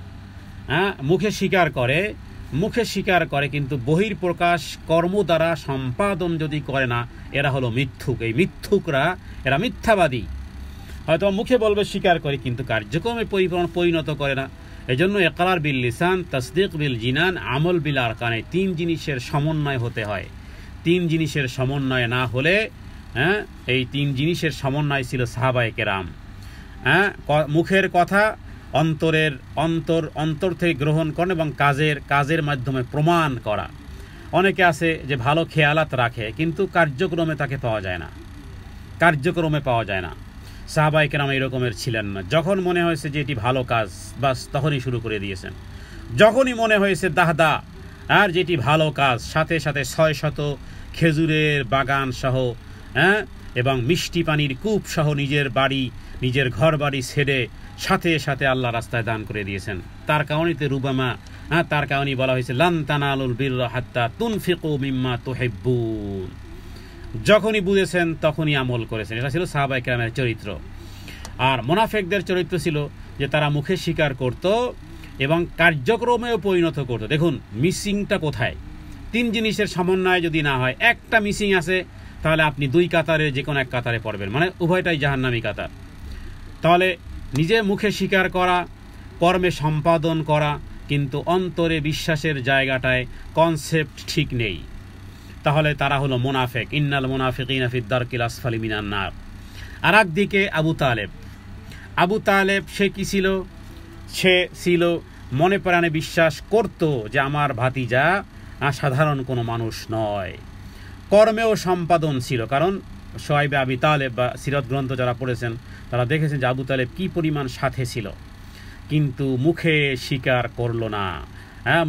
মুখে স্বীকার করে কিন্তু বহির্প্রকাশ কর্ম দ্বারা সম্পাদন যদি করে না, এরা হলো মিথ্যুক। এই মিথ্যুকরা, এরা মিথ্যাবাদী। হয়তো মুখে বলবে স্বীকার করে, কিন্তু কার্যক্রমে পরিণত করে না। এজন্য ইকরার বিল লিসান, তাসদীক বিল জিনান, আমল বিল আরকান, এই তিন জিনিসের সমন্বয় হতে হয়। তিন জিনিসের সমন্বয় না হলে, এই তিন জিনিসের সমন্বয় ছিল সাহাবায়ে কেরাম। মুখের কথা অন্তর থেকে গ্রহণ করেন এবং কাজের মাধ্যমে প্রমাণ করা। অনেকে আছে যে ভালো খেয়ালাত রাখে কিন্তু কার্যক্রমে তাকে পাওয়া যায় না, সাহাবায়ে কেরাম এই রকমের ছিলেন না। যখন মনে হয়েছে যে এটি ভালো কাজ, বাস তখনই শুরু করে দিয়েছেন। যখনই মনে হয়েছে দাহদা আর যেটি ভালো কাজ, সাথে সাথে 600 খেজুরের বাগান সহ এবং মিষ্টি পানির কূপ সহ নিজের ঘর বাড়ি ছেড়ে সাথে সাথে আল্লাহ রাস্তায় দান করে দিয়েছেন। তার কারণেতে রুবামা তার কারণেই বলা হয়েছে লান তানালুল বিররা হাত্তা তুনফিকু মিম্মা তুহিব্বুন। যখনই বুঝেছেন তখনই আমল করেছেন। এটা ছিল সাহাবায়ে কেরামের চরিত্র। আর মুনাফিকদের চরিত্র ছিল যে তারা মুখে স্বীকার করত এবং কার্যক্রমেও পরিণত করত। দেখুন মিসিংটা কোথায়? 3 জিনিসের সমন্বয় যদি না হয়, একটা মিসিং আছে তাহলে আপনি 2 কাতারে যে কোনো এক কাতারে পড়বেন, মানে উভয়টাই জাহান্নামী কাতার। তাহলে নিজে মুখে স্বীকার করা, কর্মে সম্পাদন করা, কিন্তু অন্তরে বিশ্বাসের জায়গাটায় কনসেপ্ট ঠিক নেই, তাহলে তারা হলো মুনাফিক। ইন্নাল মুনাফিকিনা ফিদ দারকিল আসফালি মিনান নার। আর একদিকে আবু তালেব সে কি ছিল? সে ছিল মনে প্রাণে বিশ্বাস করত যে আমার ভাতিজা সাধারণ কোনো মানুষ নয়। কর্মেও সম্পাদন ছিল, কারণ সোহাইবে আবি তালেব বা সিরাত গ্রন্থ যারা পড়েছেন তারা দেখেছেন যে আবু তালেব কি পরিমাণ সাথে ছিল, কিন্তু মুখে স্বীকার করলো না।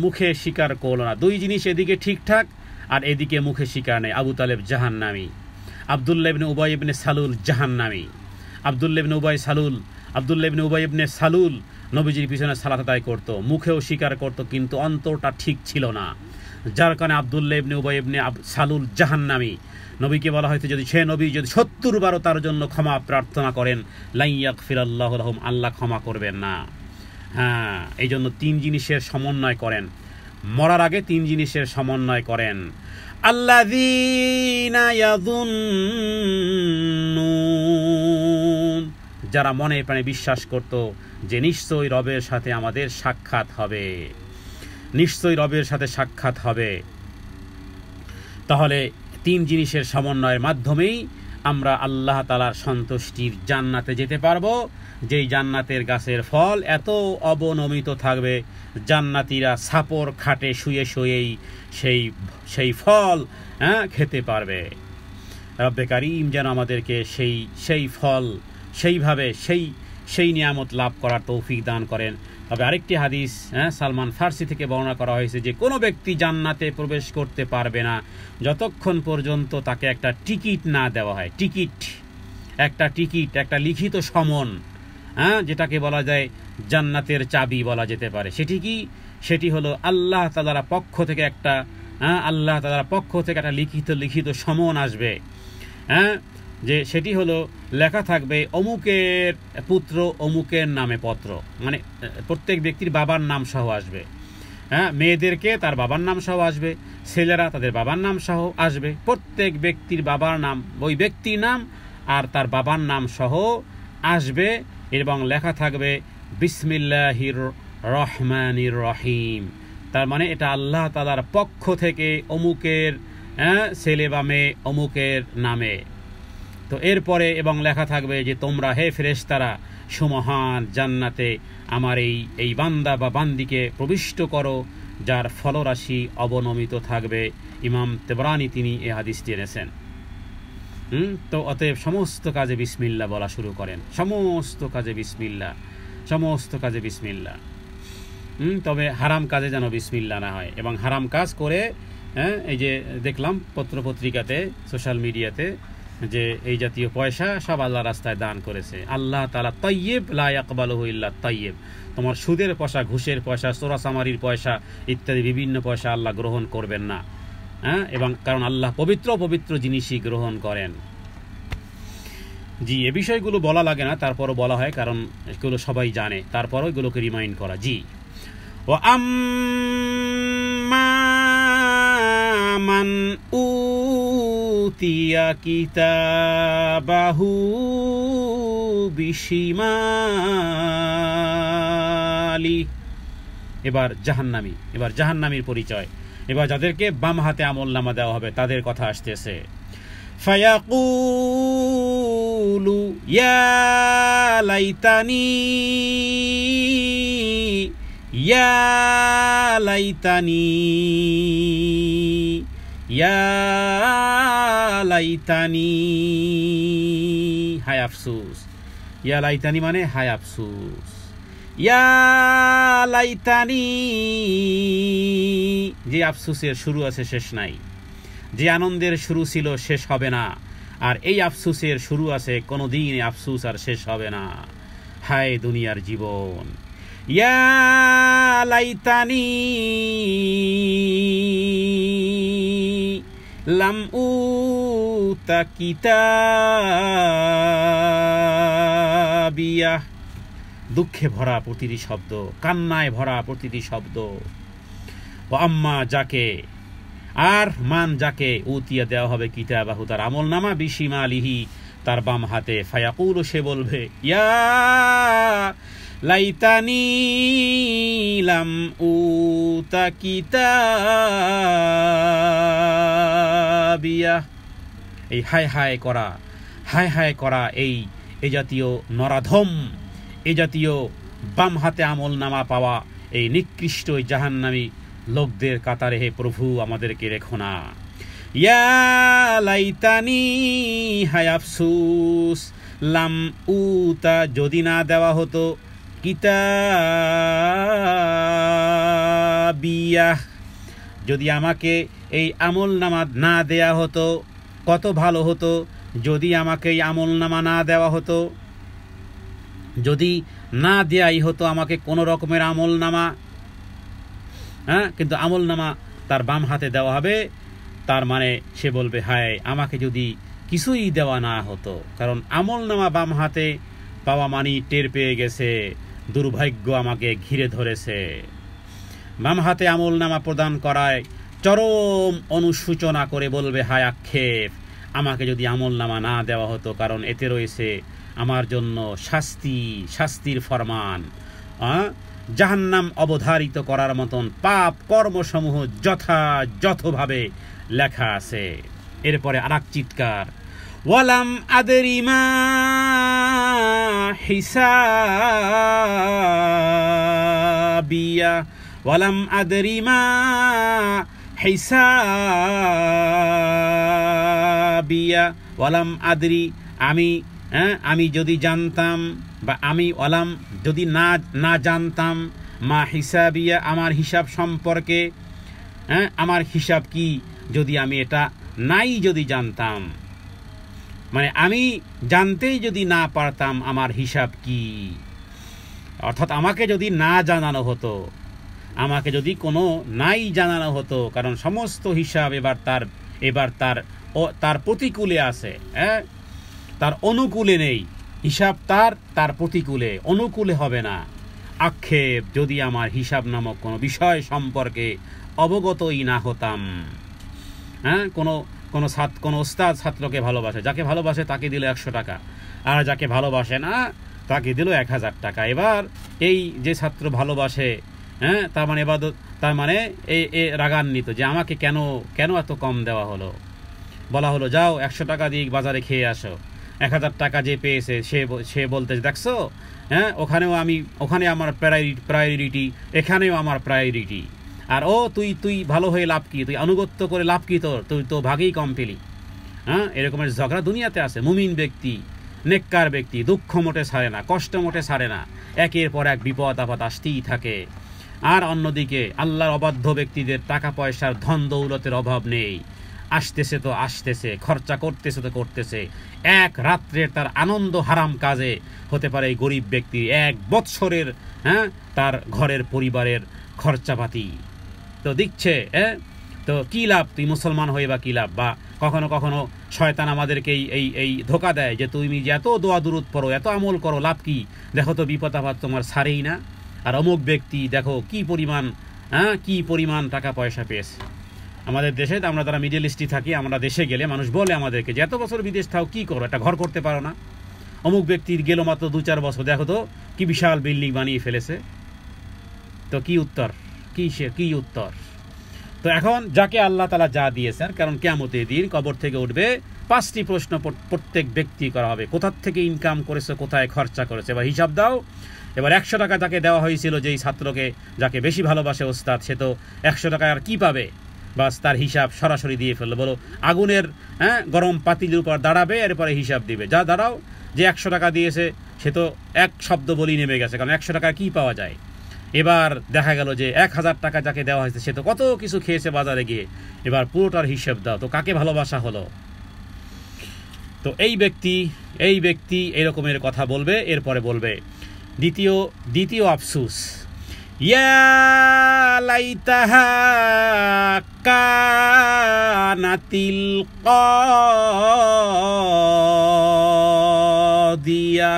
মুখে স্বীকার করলো না। 2 জিনিস, এদিকে ঠিকঠাক আর এদিকে মুখে স্বীকার নেই। আবু তালেব জাহান্নামী। আব্দুল্লাহ ইবনে উবাই ইবনে সালুল জাহান্নামী। আব্দুল্লাহ ইবনে উবাই ইবনে সালুল নবীজির পিছনে সালাত আদায় করত, মুখেও স্বীকার করত, কিন্তু অন্তরটা ঠিক ছিল না, যার কারণে আব্দুল্লাহ ইবনে উবাই ইবনে সালুল জাহান্নামী। নবীকে বলা হয়েছে যদি 70 বারও তার জন্য ক্ষমা প্রার্থনা করেন লাই ইয়াগফিরাল্লাহু লাহুম, আল্লাহ ক্ষমা করবেন না। এই জন্য 3 জিনিসের সমন্বয় করেন, মরার আগে 3 জিনিসের সমন্বয় করেন। আল্লাযীনা ইয়াযুন্নুন, যারা মনে প্রাণে বিশ্বাস করত যে নিশ্চয়ই রবের সাথে আমাদের সাক্ষাৎ হবে, তাহলে 3 জিনিসের সমন্বয়ের মাধ্যমেই আমরা আল্লাহ তাআলার সন্তুষ্টির জান্নাতে যেতে পারবো, যেই জান্নাতের গাছের ফল এত অবনমিত থাকবে, জান্নাতীরা ছাপর খাটে শুয়ে শুয়েই সেই ফল খেতে পারবে। রব্বে কারীম যেন আমাদেরকে সেই ফল সেইভাবে সেই নিয়ামত লাভ করার তৌফিক দান করেন। তবে আরেকটি হাদিস সালমান ফার্সি থেকে বর্ণনা করা হয়েছে যে কোনো ব্যক্তি জান্নাতে প্রবেশ করতে পারবে না যতক্ষণ পর্যন্ত তাকে একটা টিকিট না দেওয়া হয়। একটা লিখিত সমন, যেটাকে বলা যায় জান্নাতের চাবি বলা যেতে পারে। সেটি হলো আল্লাহ তাআলার পক্ষ থেকে একটা লিখিত সমন আসবে, যে সেটি হলো লেখা থাকবে অমুকের পুত্র অমুকের নামে পত্র, মানে প্রত্যেক ব্যক্তির বাবার নাম সহ আসবে। মেয়েদেরকে তার বাবার নাম সহ আসবে, ছেলেরা তাদের বাবার নাম সহ আসবে। প্রত্যেক ব্যক্তির বাবার নাম, ওই ব্যক্তির নাম আর তার বাবার নাম সহ আসবে, এবং লেখা থাকবে বিসমিল্লাহির রহমানির রহিম। তার মানে এটা আল্লাহ তাআলার পক্ষ থেকে অমুকের ছেলে বা মেয়ে অমুকের নামে। তো এরপরে এবং লেখা থাকবে যে তোমরা হে ফেরেশতারা সুমহান জান্নাতে আমার এই বান্দা বা বান্দিকে প্রবিষ্ট করো, যার ফলরাশি অবনমিত থাকবে। ইমাম তেবরানি তিনি এই হাদিসটি এনেছেন। তো অতএব সমস্ত কাজে বিসমিল্লাহ বলা শুরু করেন, সমস্ত কাজে বিসমিল্লাহ। তবে হারাম কাজে যেন বিসমিল্লাহ না হয়। এবং হারাম কাজ করে এই যে দেখলাম পত্রপত্রিকাতে, সোশ্যাল মিডিয়াতে, যে এই জাতীয় পয়সা সব আল্লাহ রাস্তায় দান করেছে। আল্লাহ তাআলা তাইয়্যিব লা ইয়াকবালুহু ইল্লা তাইয়্যিব। তোমার সুদের পয়সা, ঘুষের পয়সা, চোরাচামারির পয়সা ইত্যাদি বিভিন্ন পয়সা আল্লাহ গ্রহণ করবেন না। এবং কারণ আল্লাহ পবিত্র জিনিসই গ্রহণ করেন। জি, এ বিষয়গুলো বলা লাগে না, তারপরও বলা হয়, কারণ এগুলো সবাই জানে, তারপরও এগুলোকে রিমাইন্ড করা। জি, ও আম্মা মান উতিয়া কিতাবাহু বিশিমালি। এবার জাহান্নামীর পরিচয়। এবার যাদেরকে বাম হাতে আমলনামা দেওয়া হবে তাদের কথা আসতেছে। ফায়াকুল ইয়াকুলু ইয়া লাইতানি ইয়া লাইতানি ইয়া লাইতানি, হায় আফসোস। ইয়া লাইতানি মানে হায় আফসোস। ইয়া লাইতানি, যে আফসোসের শুরু আছে শেষ নাই, যে আনন্দের শুরু ছিল শেষ হবে না, আর এই আফসোসের শুরু আছে কোনোদিন আফসোস আর শেষ হবে না। হায় দুনিয়ার জীবন। ইয়া লাইতানি লাম উতা কিতাবিয়া, দুঃখে ভরা প্রতিটি শব্দ, কান্নায় ভরা প্রতিটি শব্দ। ও আম্মা, যাকে আর মান যাকে উতিয়া দেওয়া হবে কিতাবাহু, তার আমল নামা বিশিমালিহি, তার বাম হাতে। ফায়াকুলু, সে বলবে ইয়া লাইতানি লাম উতা কিতাবিয়া। এই হায় হায় করা, হায় হায় করা, এই জাতীয় নরাধম, এই জাতীয় বাম হাতে আমল নামা পাওয়া এই নিকৃষ্ট জাহান্নামী লোকদের কাতারে হে প্রভু আমাদেরকে রেখো না। ইয়া লাইতানি, হায় আফসোস, লাম উতা, যদি না দেওয়া হতো, কিতাবিয়া, যদি আমাকে এই আমল নামা না দেয়া হতো, কত ভালো হতো যদি আমাকে এই আমল নামা না দেওয়া হতো, যদি না দেয়াই হতো আমাকে কোনো রকমের আমল নামা। হ্যাঁ, কিন্তু আমল নামা তার বাম হাতে দেওয়া হবে, তার মানে সে বলবে হায় আমাকে যদি কিছুই দেওয়া না হতো। কারণ আমল নামা বাম হাতে পাওয়া মানি টের পেয়ে গেছে, দুর্ভাগ্য আমাকে ঘিরে ধরেছে। বাম হাতে আমল নামা প্রদান করায় চরম অনুশোচনা করে বলবে হায় আক্ষেপ, আমাকে যদি আমল নামা না দেওয়া হতো, কারণ এতে রয়েছে আমার জন্য শাস্তি, শাস্তির ফরমান। জাহান্নাম অবধারিত করার মতন পাপ কর্মসমূহ যথাযথভাবে লেখা আছে। এরপরে আরেক চিৎকার, ওয়ালাম আদরি মা হিসাবিয়া, ওয়ালাম আদরি মা হিসাবিয়া, ওয়ালাম আদরি, আমি যদি জানতাম, বা আমি ওয়ালাম যদি না জানতাম, মা হিসাবিয়া, আমার হিসাব সম্পর্কে, আমার হিসাব কি, যদি আমি এটা নাই যদি জানতাম, মানে আমি জানতেই যদি না পারতাম আমার হিসাব কি, অর্থাৎ আমাকে যদি না জানানো হতো, আমাকে যদি কোনো নাই জানানো হতো, কারণ সমস্ত হিসাব এবার তার প্রতিকূলে আছে, তার অনুকূলে নেই। হিসাব তার প্রতিকূলে, অনুকূলে হবে না। আক্ষেপ, যদি আমার হিসাব নামক কোনো বিষয় সম্পর্কে অবগতই না হতাম। কোনো ওস্তাদ ছাত্রকে ভালোবাসে, যাকে ভালোবাসে তাকে দিল 100 টাকা, আর যাকে ভালোবাসে না তাকে দিল 1000 টাকা। এবার এই যে ছাত্র ভালোবাসে, তার মানে এই রাগান্বিত যে আমাকে কেন এত কম দেওয়া হলো। বলা হলো যাও 100 টাকা দিয়ে বাজারে খেয়ে আসো। 1000 টাকা যে পেয়েছে সে বলতে, দেখছো, ওখানে আমার প্রায়োরিটি, এখানেও আমার প্রায়োরিটি। আর তুই ভালো হয়ে লাভ কি, তুই আনুগত্য করে লাভ কি, তুই তো ভাগেই কম পেলি। এরকমের ঝগড়া দুনিয়াতে আছে। মুমিন ব্যক্তি, নেককার ব্যক্তি দুঃখ মোটে ছাড়ে না, কষ্ট মোটে ছাড়ে না, একের পর এক বিপদ আপদ আসতেই থাকে। আর অন্যদিকে আল্লাহর অবাধ্য ব্যক্তিদের টাকা পয়সার ধন দৌলতের অভাব নেই, আসতেছে তো আসতেছে, খরচা করতেছে তো করতেছে। এক রাত্রের তার আনন্দ হারাম কাজে হতে পারে এই গরিব ব্যক্তি 1 বৎসরের তার ঘরের পরিবারের খরচাপাতি তো দিচ্ছে। তো কি লাভ, তুই মুসলমান হয়ে বা কি লাভ? বা কখনো কখনো শয়তান আমাদেরকে এই ধোকা দেয় যে তুমি যে এত দোয়া দুরুদ পড়ো, এত আমল করো, লাভ কি? দেখো তো বিপদ আপদ তোমার ছাড়েই না। আর অমুক ব্যক্তি দেখো কি পরিমাণ টাকা পয়সা পেয়েছে। আমাদের দেশে আমরা যারা মিডল ইস্টে থাকি, আমরা দেশে গেলে মানুষ বলে আমাদেরকে যে এত বছর বিদেশ থাও কি করো, একটা ঘর করতে পারো না? অমুক ব্যক্তি গেল মাত্র 2-4 বছর, দেখো তো কি বিশাল বিল্ডিং বানিয়ে ফেলেছে। তো কি উত্তর? কি উত্তর? তো এখন যাকে আল্লাহ তাআলা যা দিয়েছেন, কারণ কিয়ামতের দিন কবর থেকে উঠবে 5টি প্রশ্ন প্রত্যেক ব্যক্তি করা হবে। কোথা থেকে ইনকাম করেছে, কোথায় খরচা করেছে, এবার হিসাব দাও। এবার 100 টাকা যাকে দেওয়া হয়েছিল, যেই ছাত্রকে যাকে বেশি ভালোবাসে ওস্তাদ, সে তো 100 টাকা আর কি পাবে, বাস তার হিসাব সরাসরি দিয়ে ফেললো। বলো আগুনের গরম পাতিলের উপর দাঁড়াবে, এরপরে হিসাব দিবে, যা দাঁড়াও, যে 100 টাকা দিয়েছে সে তো এক শব্দ বলি নেমে গেছে, কারণ 100 টাকা কি পাওয়া যায়। এবার দেখা গেল যে 1000 টাকা যাকে দেওয়া হয়েছে সে তো কত কিছু খেয়েছে বাজারে গিয়ে, এবার পুরোটার হিসাব দাও, তো কাকে ভালোবাসা হলো। তো এই ব্যক্তি এরকমের কথা বলবে। এরপরে বলবে দ্বিতীয় আফসুস, ইয়া লাইতাহা কানাতিল কাদিয়া।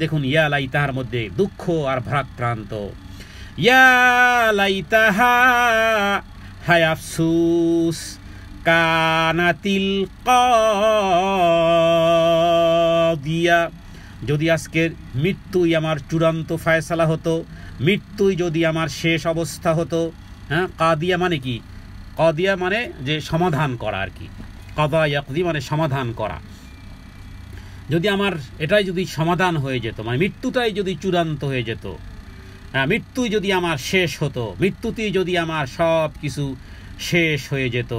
দেখুন, ইয়া লাইতাহার মধ্যে দুঃখ আর ভারাক্রান্ত। ইয়া লাইতাহা, হায় আফসুস, কানাতিল কাদিয়া, যদি আজকের মৃত্যুই আমার চূড়ান্ত ফয়সালা হতো, মৃত্যুই যদি আমার শেষ অবস্থা হতো। কাদিয়া মানে কি? কাদিয়া মানে যে সমাধান করা আর কি। কাদা ইয়াকদি মানে সমাধান করা। যদি আমার এটাই যদি সমাধান হয়ে যেত, মানে মৃত্যুটাই যদি চূড়ান্ত হয়ে যেত, মৃত্যুই যদি আমার শেষ হতো, মৃত্যুতেই যদি আমার সব কিছু শেষ হয়ে যেত,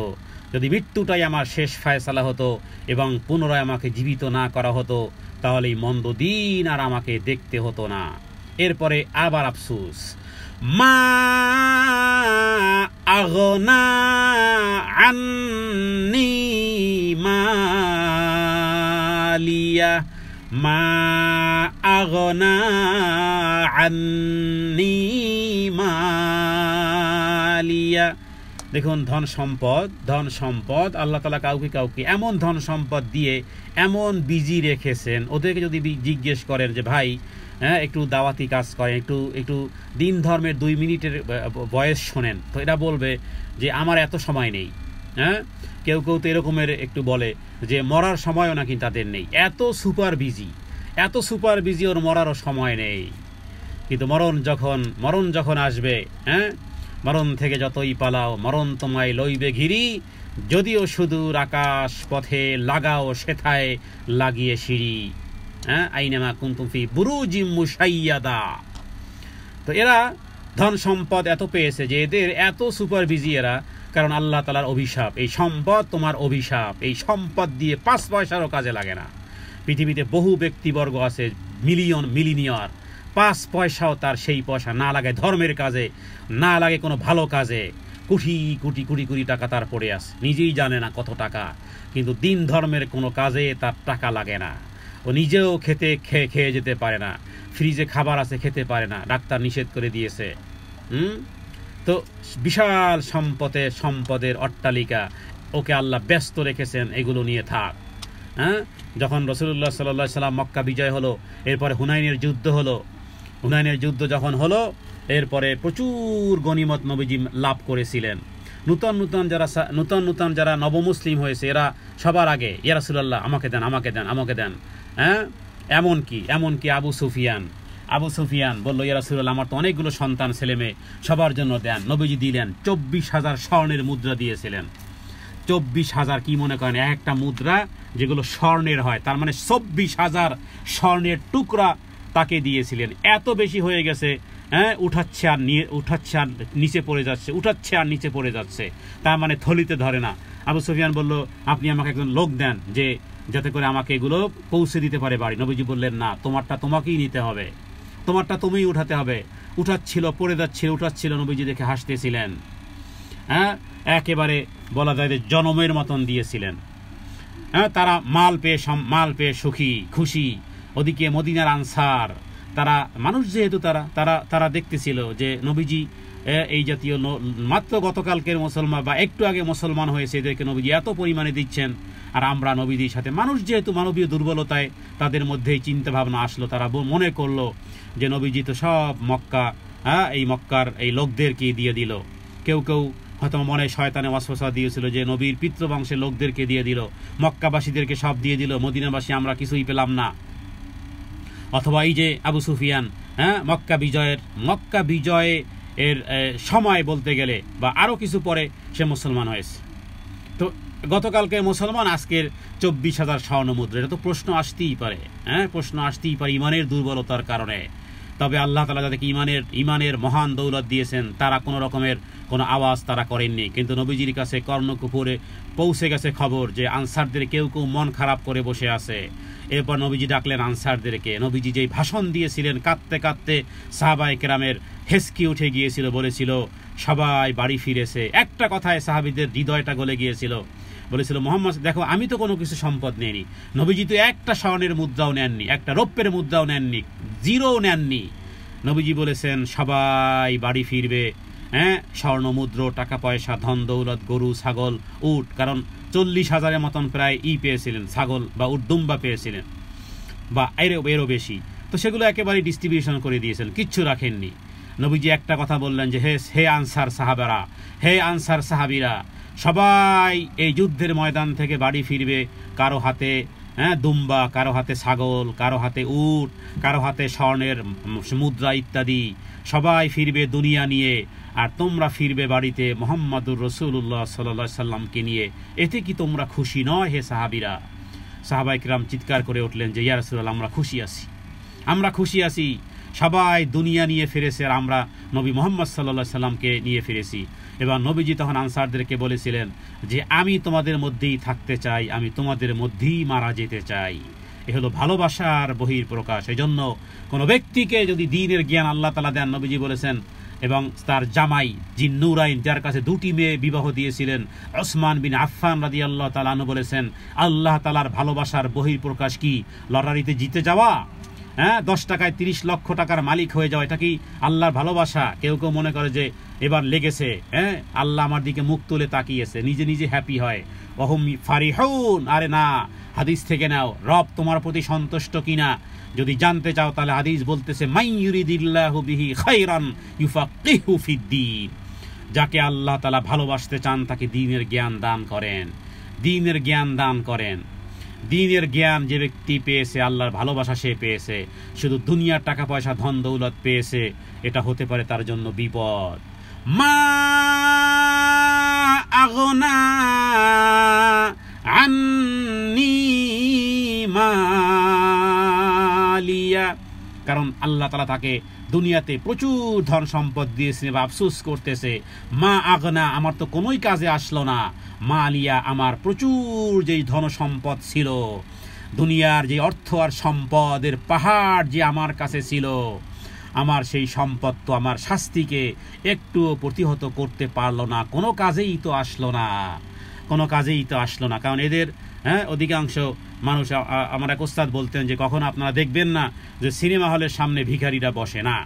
যদি মৃত্যুটাই আমার শেষ ফয়সালা হতো এবং পুনরায় আমাকে জীবিত না করা হতো, তাহলে এই মন্দ দিন আর আমাকে দেখতে হতো না। এরপরে আবার আফসুস, মা আগনা আন্নি মালিয়া, মা আগনা আন্নি মালিয়া। দেখুন, ধন সম্পদ আল্লাহ তাআলা কাউকে এমন ধন সম্পদ দিয়ে এমন বিজি রেখেছেন, ওদেরকে যদি জিজ্ঞেস করেন যে ভাই একটু দাওয়াতি কাজ করেন, একটু দিন ধর্মের 2 মিনিটের বয়স শোনেন, তো এরা বলবে যে আমার এত সময় নেই। কেউ তো এরকমের একটু বলে যে মরার সময়ও নাকি তাদের নেই, এত সুপার বিজি, ওর মরারও সময় নেই। কিন্তু মরণ যখন আসবে, মরণ থেকে যতই পালাও, মরণ তোমায় লইবে ঘিরি, যদিও সুদূর আকাশ পথে লাগাও সেথায় লাগিয়ে সিঁড়ি। আইনামা কুনতুম ফি বুরুজিম মুশাইয়াদা। তো এরা ধন সম্পদ এত পেয়েছে যে এদের এত সুপার বিজি এরা, কারণ আল্লাহ তাআলার অভিশাপ, এই সম্পদ তোমার অভিশাপ, এই সম্পদ দিয়ে 5 পয়সারও কাজে লাগে না। পৃথিবীতে বহু ব্যক্তিবর্গ আছে মিলিনিয়ার, 5 পয়সাও তার সেই পয়সা না লাগে ধর্মের কাজে, না লাগে কোনো ভালো কাজে, কোটি টাকা তার পড়ে আছে, নিজেই জানে না কত টাকা, কিন্তু দিন ধর্মের কোনো কাজে তার টাকা লাগে না। ও নিজেও খেয়ে যেতে পারে না, ফ্রিজে খাবার আছে খেতে পারে না, ডাক্তার নিষেধ করে দিয়েছে। তো বিশাল সম্পদের অট্টালিকা, ওকে আল্লাহ ব্যস্ত রেখেছেন, এগুলো নিয়ে থাক। যখন রাসূলুল্লাহ সাল্লাল্লাহু আলাইহি সাল্লাম মক্কা বিজয় হলো, এরপরে হুনাইনের যুদ্ধ যখন হলো, এরপরে প্রচুর গনিমত নবীজি লাভ করেছিলেন। নূতন যারা নবমুসলিম হয়েছে, এরা সবার আগে ইয়া রাসূলুল্লাহ আমাকে দেন। এমনকি আবু সুফিয়ান বলল, ইয়া রাসূলুল্লাহ আমার তো অনেকগুলো সন্তান ছেলে মেয়ে, সবার জন্য দেন। নবীজি দিলেন, 24,000 স্বর্ণের মুদ্রা দিয়েছিলেন। 24,000 কি মনে করেন একটা মুদ্রা যেগুলো স্বর্ণের হয়, তার মানে 24,000 স্বর্ণের টুকরা তাকে দিয়েছিলেন। এত বেশি হয়ে গেছে, উঠাচ্ছে আর নিচে পড়ে যাচ্ছে, তার মানে থলিতে ধরে না। আবু সুফিয়ান বলল, আপনি আমাকে একজন লোক দেন যে যাতে করে আমাকে এগুলো পৌঁছে দিতে পারে বাড়ি। নবীজি বললেন, না, তোমারটা তোমাকেই নিতে হবে, তোমারটা তুমিই উঠাতে হবে। উঠাচ্ছিল, নবীজি দেখে হাসতেছিলেন। একেবারে বলা যায় যে জনমের মতন দিয়েছিলেন। তারা মাল পেয়ে সুখী খুশি। ওদিকে মদিনার আনসার, তারা মানুষ যেহেতু তারা দেখতেছিল যে নবীজি এই জাতীয় মাত্র গতকালকের মুসলমান বা একটু আগে মুসলমান হয়েছে, এদেরকে নবীজি এত পরিমাণে দিচ্ছেন, আর আমরা নবীজির সাথে মানুষ যেহেতু মানবীয় দুর্বলতায় তাদের মধ্যেই চিন্তা ভাবনা আসলো, তারা মনে করলো যে নবীজি তো সব মক্কার এই লোকদেরকে দিয়ে দিল। কেউ হয়তো মনে শয়তানে ওয়াসওয়াসা দিয়েছিল যে নবীর পিতৃবংশের লোকদেরকে দিয়ে দিল, মক্কাবাসীদেরকে সব দিয়ে দিল, মদিনাবাসী আমরা কিছুই পেলাম না। অথবা এই যে আবু সুফিয়ান মক্কা বিজয়ের সময় বলতে গেলে বা আরো কিছু পরে সে মুসলমান হয়েছে। তো গতকালকে মুসলমান, আজকের 24,000 স্বর্ণ মুদ্রা। এটা তো প্রশ্ন আসতেই পারে, প্রশ্ন আসতেই পারে ইমানের দুর্বলতার কারণে। তবে আল্লাহ তাআলা যাদেরকে ইমানের মহান দৌলত দিয়েছেন, তারা কোনো রকমের কোনো আওয়াজ তারা করেননি। কিন্তু নবীজির কাছে কর্ণকুপুরে পৌঁছে গেছে খবর যে আনসারদের কেউ কেউ মন খারাপ করে বসে আছে। এরপর নবীজি ডাকলেন আনসারদেরকে। নবীজি যেই ভাষণ দিয়েছিলেন, কাঁদতে কাঁদতে সাহাবায়ে কেরামের হেসকি উঠে গিয়েছিল, বলেছিল সবাই বাড়ি ফিরেছে। একটা কথায় সাহাবীদের হৃদয়টা গলে গিয়েছিল। বলেছিল, মোহাম্মদ দেখো, আমি তো কোনো কিছু সম্পদ নেইনি। নবীজি তো একটা স্বর্ণের মুদ্রাও নেননি, একটা রৌপ্যের মুদ্রাও নেননি, জিরোও নেননি। নবীজি বলেছেন সবাই বাড়ি ফিরবে, স্বর্ণ মুদ্রা, টাকা পয়সা, ধন দৌলত, গরু ছাগল, উট, কারণ 40,000-এর মতন প্রায় পেয়েছিলেন, ছাগল বা উট দুম্বা পেয়েছিলেন, বা এরও বেশি। তো সেগুলো একেবারে ডিস্ট্রিবিউশন করে দিয়েছেন, কিচ্ছু রাখেননি। নবীজি একটা কথা বললেন যে হে আনসার সাহাবারা, হে আনসার সাহাবীরা, সবাই এই যুদ্ধের ময়দান থেকে বাড়ি ফিরবে, কারো হাতে দুম্বা, কারো হাতে ছাগল, কারো হাতে উট, কারো হাতে স্বর্ণের মুদ্রা ইত্যাদি। সবাই ফিরবে দুনিয়া নিয়ে, আর তোমরা ফিরবে বাড়িতে মুহাম্মাদুর রাসূলুল্লাহ সাল্লাল্লাহু আলাইহি সাল্লামকে নিয়ে। এতে কি তোমরা খুশি নয় হে সাহাবীরা? সাহাবায়ে কিরাম চিৎকার করে উঠলেন যে ইয়া রাসূলুল্লাহ, আমরা খুশি আছি, আমরা খুশি আছি। সবাই দুনিয়া নিয়ে ফিরেছে, আর আমরা নবী মুহাম্মদ সাল্লাল্লাহু আলাইহি সাল্লামকে নিয়ে ফিরেছি। এবার নবীজি তখন আনসারদেরকে বলেছিলেন যে আমি তোমাদের মধ্যেই থাকতে চাই, আমি তোমাদের মধ্যেই মারা যেতে চাই। এ হলো ভালোবাসার বহির প্রকাশ। এই জন্য কোনো ব্যক্তিকে যদি দ্বীনের জ্ঞান আল্লাহ তাআলা দেন, নবীজি বলেছেন, এবং তার জামাই জিন নূরাইন, যার কাছে 2টি মেয়ে বিবাহ দিয়েছিলেন, ওসমান বিন আফফান রাদিয়াল্লাহু তাআলা আনহু বলেছেন, আল্লাহ তাআলার ভালোবাসার বহির প্রকাশ কি লটারিতে জিতে যাওয়া? 10 টাকায় 30 লক্ষ টাকার মালিক হয়ে যাওয়া, এটা কি আল্লাহর ভালোবাসা? কেউ কেউ মনে করে যে এবার লেগেছে, আল্লাহ আমার দিকে মুখ তুলে তাকিয়েছে, নিজে নিজে হ্যাপি হয়, ওহুম ফারিহুন। আরে না, হাদিস থেকে নাও, রব তোমার প্রতি সন্তুষ্ট কিনা যদি জানতে চাও, তাহলে হাদিস বলতেছে মাই ইউরিদিল্লাহু বিহি খায়রান ইউফাক্কিহু ফিদ্দীন। যাকে আল্লাহ তাআলা ভালোবাসতে চান তাকে দ্বীনের জ্ঞান দান করেন, দ্বীনের জ্ঞান দান করেন। দ্বীনের জ্ঞান যে ব্যক্তি পেয়েছে, আল্লাহর ভালোবাসা সে পেয়েছে, শুধু দুনিয়ার টাকা পয়সা ধন দৌলত পেয়েছে, এটা হতে পারে তার জন্য বিপদ। মা আগনা আন্নি মালিয়া, কারণ আল্লাহ তাআলা তাকে দুনিয়াতে প্রচুর ধন সম্পদ দিয়েছে, বা আফসোস করতেছে, মা আগনা, আমার তো কোনোই কাজে আসলো না, মালিয়া, আমার প্রচুর যেই ধন সম্পদ ছিল, দুনিয়ার যে অর্থ আর সম্পদের পাহাড় যে আমার কাছে ছিল, আমার সেই সম্পদ তো আমার শাস্তিকে একটুও প্রতিহত করতে পারলো না, কোনো কাজেই তো আসলো না, কোনো কাজেই তো আসলো না। কারণ এদের অধিকাংশ মানুষ, আমার এক ওস্তাদ বলতেন যে কখন আপনারা দেখবেন না যে সিনেমা হলের সামনে ভিখারিরা বসে না,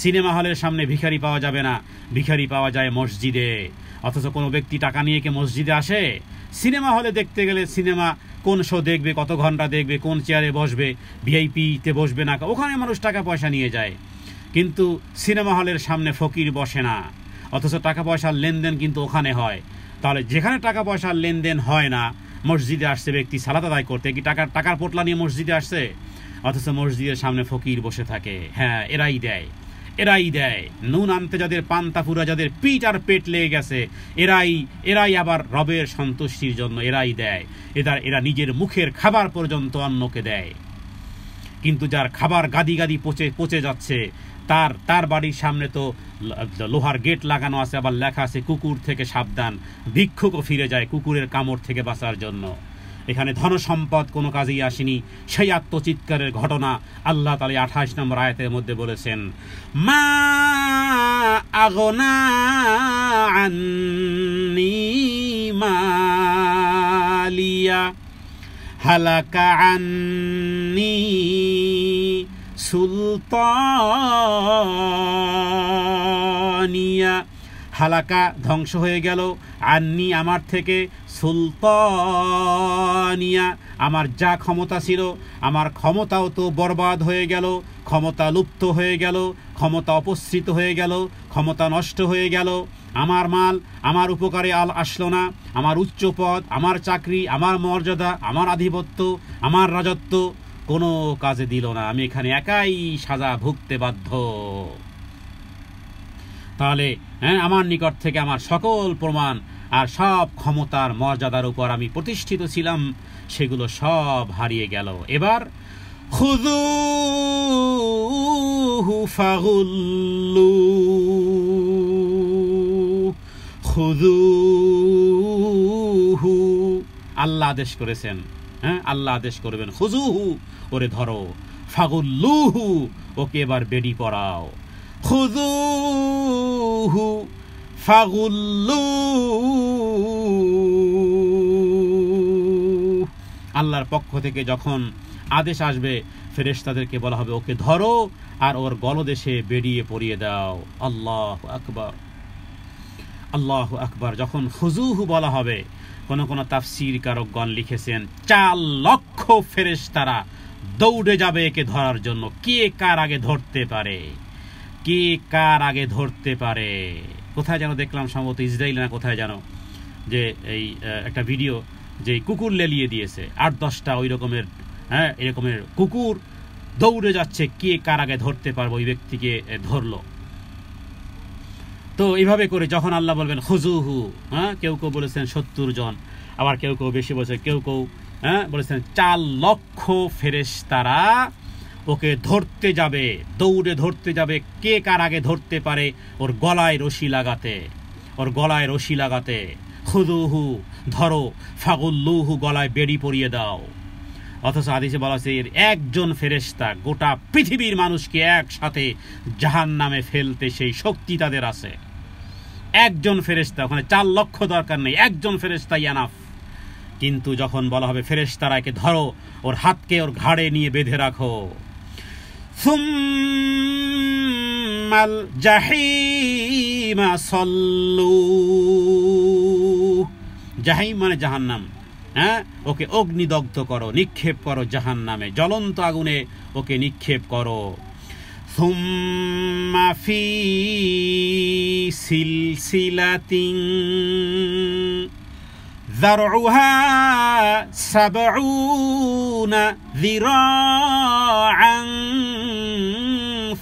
সিনেমা হলের সামনে ভিখারি পাওয়া যাবে না, ভিখারি পাওয়া যায় মসজিদে। অথচ কোনো ব্যক্তি টাকা নিয়ে কি মসজিদে আসে? সিনেমা হলে দেখতে গেলে সিনেমা কোন শো দেখবে, কত ঘন্টা দেখবে, কোন চেয়ারে বসবে, ভিআইপিতে বসবে না, ওখানে মানুষ টাকা পয়সা নিয়ে যায়। কিন্তু সিনেমা হলের সামনে ফকির বসে না, অথচ টাকা পয়সার লেনদেন কিন্তু ওখানে হয়। তাহলে যেখানে টাকা পয়সার লেনদেন হয় না, মসজিদে আসছে ব্যক্তি সালাত আদায় করতে, কি টাকার পোটলা নিয়ে মসজিদে আসছে? অথচ মসজিদের সামনে ফকির বসে থাকে। হ্যাঁ, এরাই দেয় নুন আনতে যাদের পান্তা পুরা, যাদের পিঠ আর পেট লেগে গেছে, এরাই আবার রবের সন্তুষ্টির জন্য এরাই দেয়। এরা নিজের মুখের খাবার পর্যন্ত অন্যকে দেয়। কিন্তু যার খাবার গাদি গাদি পচে যাচ্ছে, তার বাড়ির সামনে তো লোহার গেট লাগানো আছে, আবার লেখা আছে কুকুর থেকে সাবধান, ভিক্ষুকও ফিরে যায় কুকুরের কামড় থেকে বাঁচার জন্য। এখানে ধন সম্পদ কোনো কাজেই আসেনি। সেই আত্মচিৎকারের ঘটনা আল্লাহ তাআলা 28 নম্বর আয়াতের মধ্যে বলেছেন, মা আগনা আন্নি মালিয়া হালাকা আন্নি সুলতানিয়া। হালাকা ধ্বংস হয়ে গেল, আন্নি আমার থেকে, সুলতানিয়া আমার যা ক্ষমতা ছিল, আমার ক্ষমতাও তো বরবাদ হয়ে গেল, ক্ষমতা লুপ্ত হয়ে গেল, ক্ষমতা অপসৃত হয়ে গেল, ক্ষমতা নষ্ট হয়ে গেল। আমার মাল আমার উপকারে আসলো না, আমার উচ্চ পদ, আমার চাকরি, আমার মর্যাদা, আমার আধিপত্য, আমার রাজত্ব কোনো কাজে দিল না। আমি এখানে একাই সাজা ভুগতে বাধ্য। তাহলে আমার নিকট থেকে আমার সকল প্রমাণ আর সব ক্ষমতার মর্যাদার উপর আমি প্রতিষ্ঠিত ছিলাম, সেগুলো সব হারিয়ে গেল। এবার খুযূহু ফাগুল্লুহু, খুযূহু, আল্লাহ আদেশ করেছেন, হ্যাঁ আল্লাহ আদেশ করবেন, খুযূহু ওরে ধরো, ফাগুল্লুহু ওকে এবার বেড়ি পরাও, খুযূহু ফাগুল্লুহু। আল্লাহর পক্ষ থেকে যখন আদেশ আসবে ফেরেশতাদেরকে বলা হবে ওকে ধরো আর ওর গলদেশে বেরিয়ে পরিয়ে দাও। আল্লাহু আকবার, আল্লাহু আকবার। যখন খুযূহু বলা হবে, কোন কোন তাফসীর কারকগণ লিখেছেন 4 লক্ষ ফেরেশতারা দৌড়ে যাবে একে ধরার জন্য। কে কার আগে ধরতে পারে, কে কার আগে ধরতে পারে। কোথায় যেন দেখলাম, সম্ভবত ইসরায়েল না কোথায় যেন, যে এই একটা ভিডিও যে কুকুর লেলিয়ে দিয়েছে 8-10টা ওই রকমের, হ্যাঁ এরকমের কুকুর দৌড়ে যাচ্ছে, কে কার আগে ধরতে পারবো, ওই ব্যক্তিকে ধরলো। তো এইভাবে করে যখন আল্লাহ বলবেন খুযূহু, হ্যাঁ কেউ কেউ বলেছেন 70 জন, আবার কেউ কেউ বেশি বলেছে, কেউ কেউ বলেছেন 4 লক্ষ ফেরেশতারা ওকে ধরতে যাবে, দৌড়ে ধরতে যাবে। কে কার আগে ধরতে পারে, ওর গলায় রশি লাগাতে, ওর গলায় রশি লাগাতে। খুযূহু ধরো, ফাগুল্লুহু গলায় বেড়ি পরিয়ে দাও। অথচ হাদিসে বলা আছে এর একজন ফেরেশতা গোটা পৃথিবীর মানুষকে একসাথে জাহান্নামে ফেলতে সেই শক্তি তাদের আছে। একজন ফেরেশতা, ওখানে 4 লক্ষ দরকার নেই, একজন ফেরেশতাই এনাফ। কিন্তু যখন বলা হবে ফেরেশতারা একে ধরো, ওর হাতকে ওর ঘাড়ে নিয়ে বেঁধে রাখো, সুম্মাল জাহিমা সল্লু, জাহিম মানে জাহান্নাম, হ্যাঁ ওকে অগ্নিদগ্ধ করো, নিক্ষেপ করো জাহান্নামে, জ্বলন্ত আগুনে ওকে নিক্ষেপ করো। সুম্মা ফি সিলসিলাতিন যারউহা 70 যিরাআন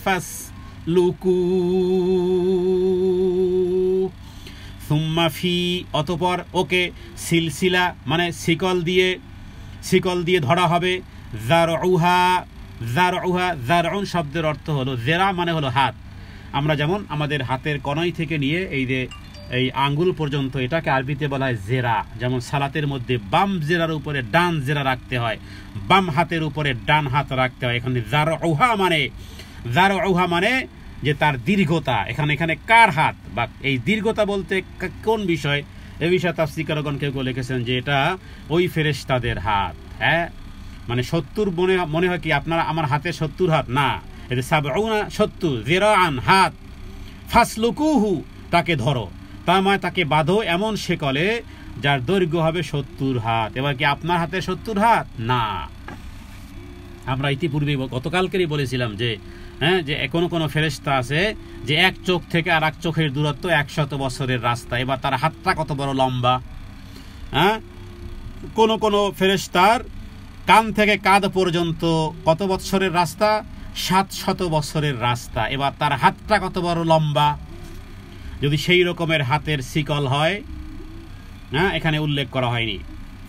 ফাসলুকু, সুম্মা ফি অতঃপর ওকে সিলসিলা মানে শিকল দিয়ে ধরা হবে। যারউহা, যারউহা, যারউন শব্দের অর্থ হলো জেরা মানে হলো হাত। আমরা যেমন আমাদের হাতের কনাই থেকে নিয়ে এই যে এই আঙ্গুল পর্যন্ত, এটাকে আরবিতে বলা হয় জেরা। যেমন সালাতের মধ্যে বাম জেরার উপরে ডান জেরা রাখতে হয়, বাম হাতের উপরে ডান হাত রাখতে হয়। এখানে যারউহা মানে, যারউহা মানে যে তার দীর্ঘতা। এখানে কার হাত বা এই দীর্ঘতা বলতে কোন বিষয়, এই বিষয়ে তাফসীরকারগণ কেউ কেউ লিখেছেন যে এটা ওই ফেরেশতাদের হাত। হ্যাঁ মানে 70 মনে হয় কি আপনার আমার হাতে 70 হাত না, এটা 70 যিরাআন হাত। ফাসলুকুহু তাকে ধরো, তার মানে তাকে বাঁধো এমন শেকলে যার দৈর্ঘ্য হবে 70 হাত। এবার কি আপনার হাতে 70 হাত না। আমরা ইতিপূর্বে গতকালকেরই বলেছিলাম যে হ্যাঁ যে কোনো ফেরেশতা আছে যে এক চোখ থেকে আর এক চোখের দূরত্ব 100 বছরের রাস্তা। এবার তার হাতটা কত বড় লম্বা। হ্যাঁ কোনো ফেরেশতার কান থেকে কাঁধ পর্যন্ত কত বছরের রাস্তা, 700 বছরের রাস্তা। এবার তার হাতটা কত বড় লম্বা। যদি সেই রকমের হাতের শিকল হয়, হ্যাঁ এখানে উল্লেখ করা হয়নি।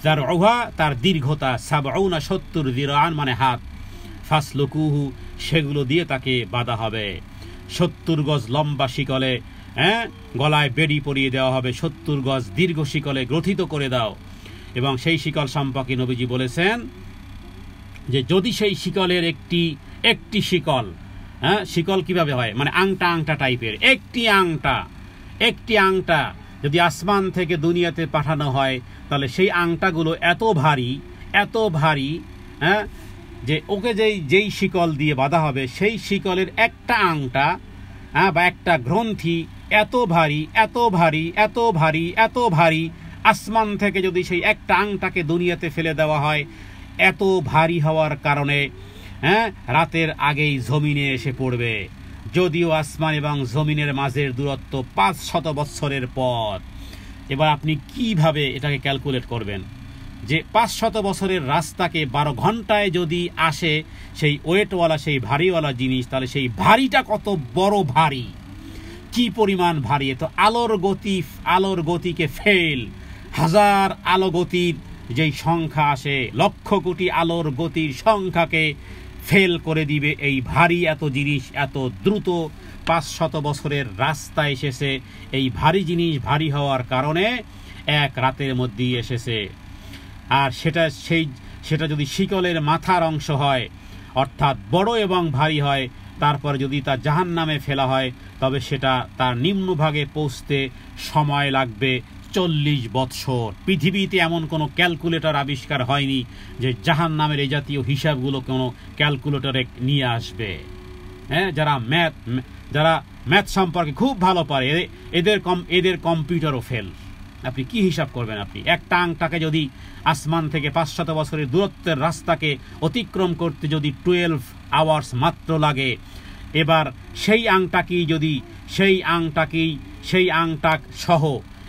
যারউহা তার দীর্ঘতা 70 যিরাআন মানে হাত। ফাসলুকুহু সেগুলো দিয়ে তাকে বাঁধা হবে। 70 গজ লম্বা শিকলে গলায় বেড়ি পরিয়ে দেওয়া হবে, 70 গজ দীর্ঘ শিকলে গ্রথিত করে দাও। এবং সেই শিকল সম্পর্কে নবীজি বলেছেন যে যদি সেই শিকলের একটি শিকল, শিকল কিভাবে হয় মানে আংটা টাইপের, একটি আংটা যদি আসমান থেকে দুনিয়াতে পাঠানো হয়, তাহলে সেই আংটাগুলো এত ভারী যে ওকে যেই শিকল দিয়ে বাঁধা হবে সেই শিকলের একটা আংটা বা একটা গ্রন্থি এত ভারী, আসমান থেকে যদি সেই একটা আংটাকে দুনিয়াতে ফেলে দেওয়া হয়, এত ভারী হওয়ার কারণে রাতের আগেই জমিনে এসে পড়বে। যদিও আসমান এবং জমিনের মাঝের দূরত্ব 500 বছরের পথ। এবার আপনি কিভাবে এটাকে ক্যালকুলেট করবেন যে 500 বছরের রাস্তাকে 12 ঘন্টায় যদি আসে সেই ওয়েটওয়ালা, সেই ভারীওয়ালা জিনিস, তাহলে সেই ভারীটা কত বড় ভারী। কি পরিমাণ ভারী! তো আলোর গতিকে ফেল, হাজার আলো গতির যেই সংখ্যা আসে, লক্ষ কোটি আলোর গতির সংখ্যাকে ফেল করে দিবে এই ভারী এত জিনিস। এত দ্রুত 500 বছরের রাস্তা এসেছে, এই ভারী জিনিস ভারী হওয়ার কারণে এক রাতের মধ্যেই এসেছে। আর সেটা যদি শিকলের মাথার অংশ হয়, অর্থাৎ বড় এবং ভারী হয়, তারপরে যদি তা জাহান্নামে ফেলা হয়, তবে সেটা তার নিম্নভাগে পৌঁছতে সময় লাগবে 40 বৎসর। পৃথিবীতে এমন কোনো ক্যালকুলেটর আবিষ্কার হয়নি যে জাহান্নামের এই জাতীয় হিসাবগুলো কোনো ক্যালকুলেটরে নিয়ে আসবে। হ্যাঁ, যারা ম্যাথ সম্পর্কে খুব ভালো পারে, এদের কম্পিউটারও ফেল। আপনি কি হিসাব করবেন? আপনি একটা আংটাকে যদি আসমান থেকে 500 বছরের দূরত্বের রাস্তাকে অতিক্রম করতে যদি 12 আওয়ার্স মাত্র লাগে, এবার সেই আংটা সহ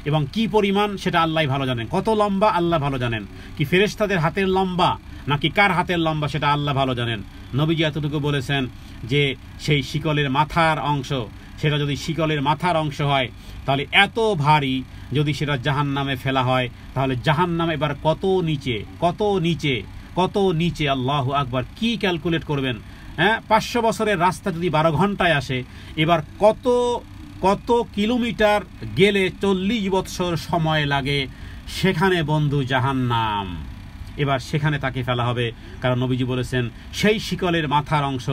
এবং কি পরিমাণ সেটা আল্লাহ ভালো জানেন। কত লম্বা আল্লাহ ভালো জানেন। কি ফেরেশতাদের হাতের লম্বা নাকি কার হাতের লম্বা সেটা আল্লাহ ভালো জানেন। নবীজি এতটুকু বলেছেন যে সেই শিকলের মাথার অংশ, সেটা যদি শিকলের মাথার অংশ হয়, তাহলে এত ভারী যদি সেটা জাহান্নামে ফেলা হয়, তাহলে জাহান্নাম এবার কত নিচে আল্লাহু আকবার! কি ক্যালকুলেট করবেন? হ্যাঁ, 500 বছরের রাস্তা যদি 12 ঘন্টায় আসে, এবার কত কিলোমিটার গেলে 40 বৎসর সময় লাগে সেখানে বন্ধু জাহান্নাম। এবার সেখানে তাকে ফেলা হবে, কারণ নবীজি বলেছেন সেই শিকলের মাথার অংশ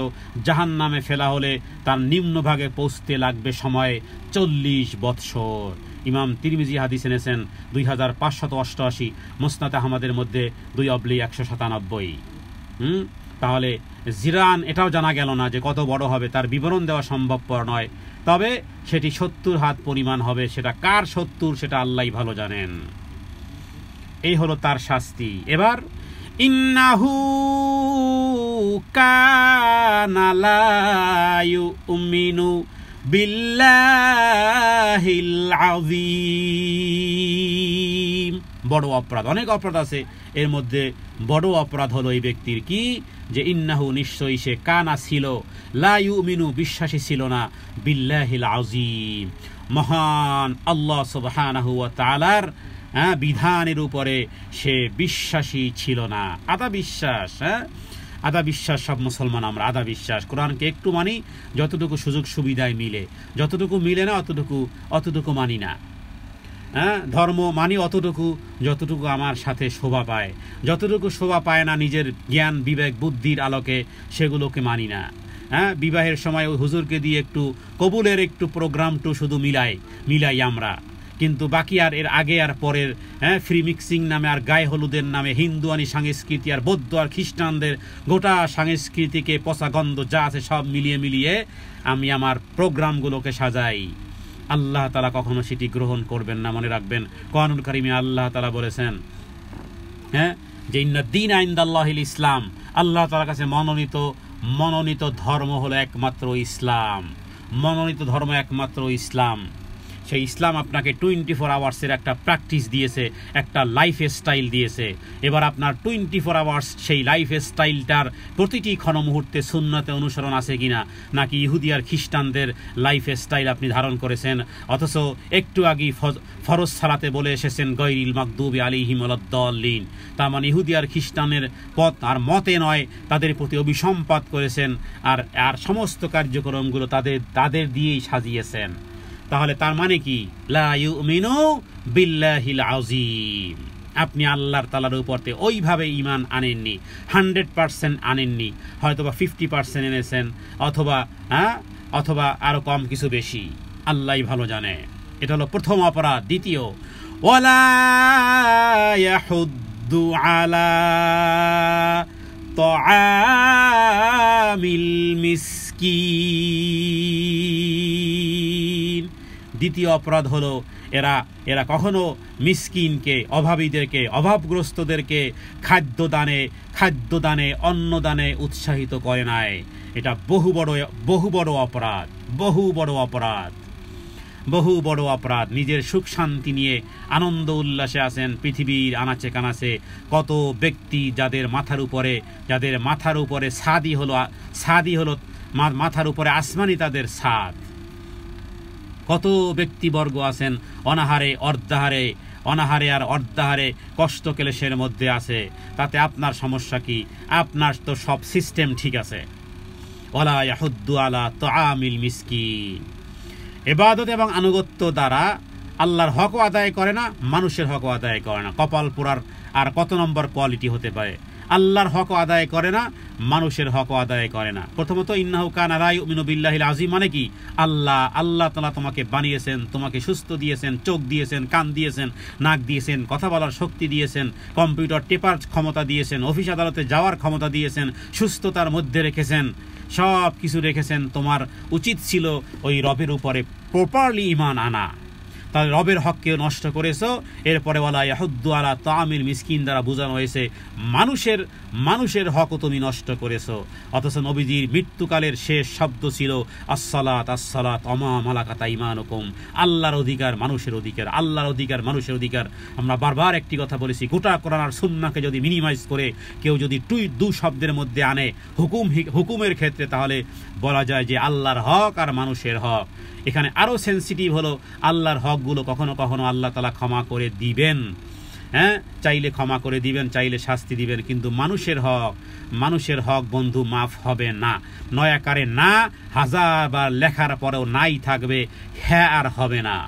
জাহান্নামে ফেলা হলে তার নিম্নভাগে পৌঁছতে লাগবে সময় 40 বৎসর। ইমাম তিরমিজি হাদিস এনেছেন 2588, মুসনাদ আহমদের মধ্যে 2/197। তাহলে জিরান এটাও জানা গেল না যে কত বড় হবে, তার বিবরণ দেওয়া সম্ভবপর নয়। তবে সেটি 70 হাত পরিমাণ হবে। সেটা কার 70 সেটা আল্লাহই ভালো জানেন। এই হলো তার শাস্তি। এবার ইন্নাহু কানা লা ইউমিনু বিল্লাহিল আযীম। বড় অপরাধ, অনেক অপরাধ আছে, এর মধ্যে বড় অপরাধ হলো এই ব্যক্তির কি, যে ইন্নাহু নিশ্চয়ই সে কানা ছিল, লা ইউমিনু বিশ্বাসী ছিল না, বিল্লাহিল আযীম মহান আল্লাহ সুবহানাহু ওয়া তাআলার বিধানের উপরে সে বিশ্বাসী ছিল না। আদা বিশ্বাস সব মুসলমান আমরা আদা বিশ্বাস। কোরআনকে একটু মানি যতটুকু সুযোগ সুবিধায় মিলে, যতটুকু মিলে না অতটুকু মানি না। ধর্ম মানি যতটুকু আমার সাথে শোভা পায়, যতটুকু শোভা পায় না নিজের জ্ঞান বিবেক বুদ্ধির আলোকে, সেগুলোকে মানি না। বিবাহের সময় ওই হুজুরকে দিয়ে একটু কবুলের একটু প্রোগ্রামটু শুধু মিলাই আমরা, কিন্তু বাকি আর এর আগে আর পরের ফ্রি মিক্সিং নামে আর গায়ে হলুদের নামে হিন্দুয়ানি সংস্কৃতি আর বৌদ্ধ আর খ্রিস্টানদের গোটা সংস্কৃতিকে পচা গন্ধ যা আছে সব মিলিয়ে আমি আমার প্রোগ্রামগুলোকে সাজাই। আল্লাহ তাআলা কখনো সেটি গ্রহণ করবেন না, মনে রাখবেন। কোরআনুল কারীমে আল্লাহ তাআলা বলেছেন যে ইন্নাদ-দীনা ইনদাল্লাহিল ইসলাম, আল্লাহ তাআলার কাছে মনোনীত ধর্ম হলো একমাত্র ইসলাম। মনোনীত ধর্ম একমাত্র ইসলাম। সেই ইসলাম আপনাকে 24 আওয়ার্সের একটা প্র্যাকটিস দিয়েছে, একটা লাইফ স্টাইল দিয়েছে। এবার আপনার 24 আওয়ার্স সেই লাইফ স্টাইলটার প্রতিটি ক্ষণ মুহূর্তে সুন্নতে অনুসরণ আছে কিনা, নাকি ইহুদি আর খ্রিস্টানদের লাইফ স্টাইল আপনি ধারণ করেছেন, অথচ একটু আগেই ফরজ সালাতে বলে এসেছেন গায়রিল মাগদুবি আলাইহিম ওয়ালাদ-দাল্লিন। তার মানে ইহুদি আর খ্রিস্টানের পথ আর মতে নয়, তাদের প্রতি অভিসম্পাত করেছেন আর সমস্ত কার্যক্রমগুলো তাদের দিয়েই সাজিয়েছেন। তাহলে তার মানে কি, লা ইউমিনু বিল্লাহিল আযীম। আপনি আল্লাহর তাআলার উপরতে ওইভাবে ঈমান আনেননি, 100% আনেননি, হয়তোবা 50% এনেছেন, অথবা আরো কম কিছু বেশি, আল্লাহই ভালো জানে। এটা হলো প্রথম অপরাধ। দ্বিতীয়, ওয়ালা ইয়াহুদ্দু আলা তাআমিল মিসকিন। দ্বিতীয় অপরাধ হলো এরা কখনো মিসকিনকে, অভাবীদেরকে, অভাবগ্রস্তদেরকে খাদ্যদানে অন্নদানে উৎসাহিত করে নাই। এটা বহু বড় অপরাধ। নিজের সুখ শান্তি নিয়ে আনন্দ উল্লাসে আছেন পৃথিবীর আনাচে কানাচে। কত ব্যক্তি যাদের মাথার উপরে ছাদি হলো মাথার উপরে আসমানি তাদের ছাদ, কত ব্যক্তিবর্গ আছেন অনাহারে অর্ধাহারে, অনাহারে আর অর্ধাহারে কষ্ট ক্লেশের মধ্যে আছে, তাতে আপনার সমস্যা কি? আপনার তো সব সিস্টেম ঠিক আছে। ওয়ালা ইয়াহুদ্দু আলা তাআমিল মিসকিন। ইবাদত এবং আনুগত্য দ্বারা আল্লাহর হকও আদায় করে না, মানুষের হকও আদায় করে না। কপাল পোড়ার আর কত নম্বর কোয়ালিটি হতে পারে? আল্লাহর হকও আদায় করে না, মানুষের হকও আদায় করে না। প্রথমত ইন্নাহু কানা লা ইউমিনু বিল্লাহিল আযীম, মানে কি? আল্লাহ তাআলা তোমাকে বানিয়েছেন, তোমাকে সুস্থ দিয়েছেন, চোখ দিয়েছেন, কান দিয়েছেন, নাক দিয়েছেন, কথা বলার শক্তি দিয়েছেন, কম্পিউটার টেপার ক্ষমতা দিয়েছেন, অফিস আদালতে যাওয়ার ক্ষমতা দিয়েছেন, সুস্থতার মধ্যে রেখেছেন, সব কিছু রেখেছেন। তোমার উচিত ছিল ওই রবের উপরে প্রপারলি ঈমান আনা। তাহলে রবের হককে নষ্ট করেছো। এরপরে ওয়ালা ইয়াহুদ্দু আলা তাআমিল মিসকিন দ্বারা বোঝানো হয়েছে মানুষের হকও তুমি নষ্ট করেছো। অথচ নবীজির মৃত্যুকালের শেষ শব্দ ছিল আসসালাত আসসালাত ওমা মালাকাত আইমানুকুম। আল্লাহর অধিকার, মানুষের অধিকার, আল্লাহর অধিকার, মানুষের অধিকার। আমরা বারবার একটি কথা বলেছি, গোটা কোরআন আর সুন্নাহকে যদি মিনিমাইজ করে কেউ যদি দু শব্দের মধ্যে আনে হুকুমের ক্ষেত্রে, তাহলে বলা যায় যে আল্লাহর হক আর মানুষের হক। এখানে আরো সেন্সিটিভ হলো আল্লাহর হকগুলো কখনো কখনো আল্লাহ তাআলা ক্ষমা করে দিবেন, হ্যাঁ, চাইলে ক্ষমা করে দিবেন, চাইলে শাস্তি দিবেন, কিন্তু মানুষের হক বন্ধু মাফ হবে না। নয়াকারে না, হাজার বার লেখার পরেও নাই থাকবে, হ্যাঁ আর হবে না।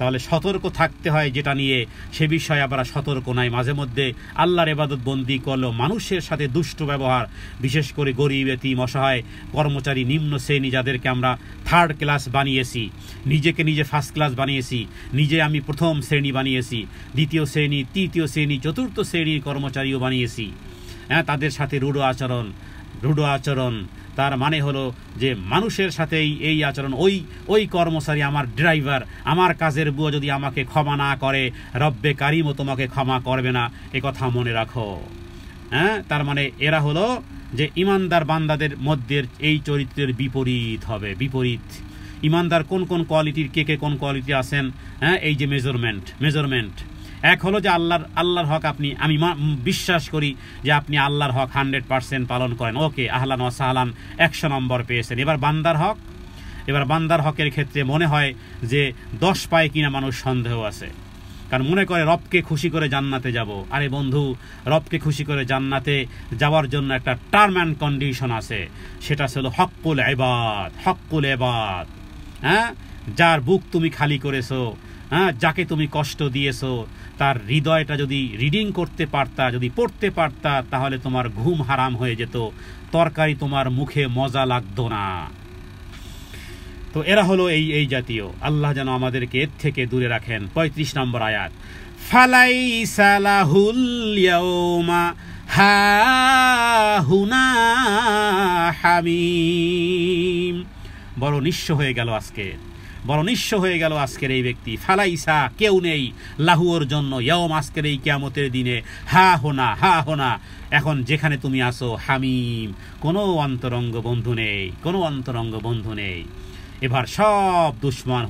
তাহলে সতর্ক থাকতে হয় যেটা নিয়ে, সে বিষয়ে আমরা সতর্ক নাই। মাঝে মধ্যে আল্লাহর ইবাদত বন্দি করলেও মানুষের সাথে দুষ্ট ব্যবহার, বিশেষ করে গরিব এতিম অসহায় কর্মচারী নিম্ন শ্রেণী যাদেরকে আমরা থার্ড ক্লাস বানিয়েছি, নিজেকে নিজে ফার্স্ট ক্লাস বানিয়েছি, নিজে আমি প্রথম শ্রেণী বানিয়েছি, দ্বিতীয় শ্রেণী, তৃতীয় শ্রেণী, চতুর্থ শ্রেণীর কর্মচারীও বানিয়েছি, হ্যাঁ, তাদের সাথে রূঢ় আচরণ। তার মানে হলো যে মানুষের সাথে এই আচরণ। ওই কর্মচারী, আমার ড্রাইভার, আমার কাজের বুয়া যদি আমাকে ক্ষমা না করে, রব্বে কারিমও তোমাকে ক্ষমা করবে না, এ কথা মনে রাখো। হ্যাঁ, তার মানে এরা হলো যে ইমানদার বান্দাদের মধ্যে এই চরিত্রের বিপরীত হবে, বিপরীত। ইমানদার কোন কোন কোয়ালিটির, কে কোন কোয়ালিটি আছেন, হ্যাঁ, এই যে মেজারমেন্ট। এক হলো যে আল্লাহর হক আমি বিশ্বাস করি যে আপনি আল্লাহর হক 100% পালন করেন, ওকে, আহলান ওয়া সাহলান, 100 নম্বর পেয়েছেন। এবার বান্দার হকের ক্ষেত্রে মনে হয় যে 10 পায় কিনা মানুষ সন্দেহ আছে, কারণ মনে করে রবকে খুশি করে জান্নাতে যাব। আরে বন্ধু, রবকে খুশি করে জান্নাতে যাওয়ার জন্য একটা টার্ম অ্যান্ড কন্ডিশন আছে, সেটা ছিল হক্কুল ইবাদ। হ্যাঁ, যার বুক তুমি খালি করেছো, হ্যাঁ, যাকে তুমি কষ্ট দিয়েছো, তার হৃদয়টা যদি রিডিং করতে পারতা, যদি পড়তে পারতা, তাহলে তোমার ঘুম হারাম হয়ে যেত, তরকারি তোমার মুখে মজা লাগতো না। তো এরা হলো এই জাতীয়। আল্লাহ যেন আমাদেরকে এর থেকে দূরে রাখেন। 35 নম্বর আয়াত, ফালাইসা লাহুল ইয়াউমা হাহুনা হামিম। বড় নিঃস্ব হয়ে গেল আজকের এই ব্যক্তি। ফালাইসা, কেউ নেই, লাহুর জন্য, ইয়াউম, আজকের এই কিয়ামতের দিনে, হা হোনা, এখন যেখানে তুমি আসো, হামিম, কোনো অন্তরঙ্গ বন্ধু নেই। এবার সব দুশমন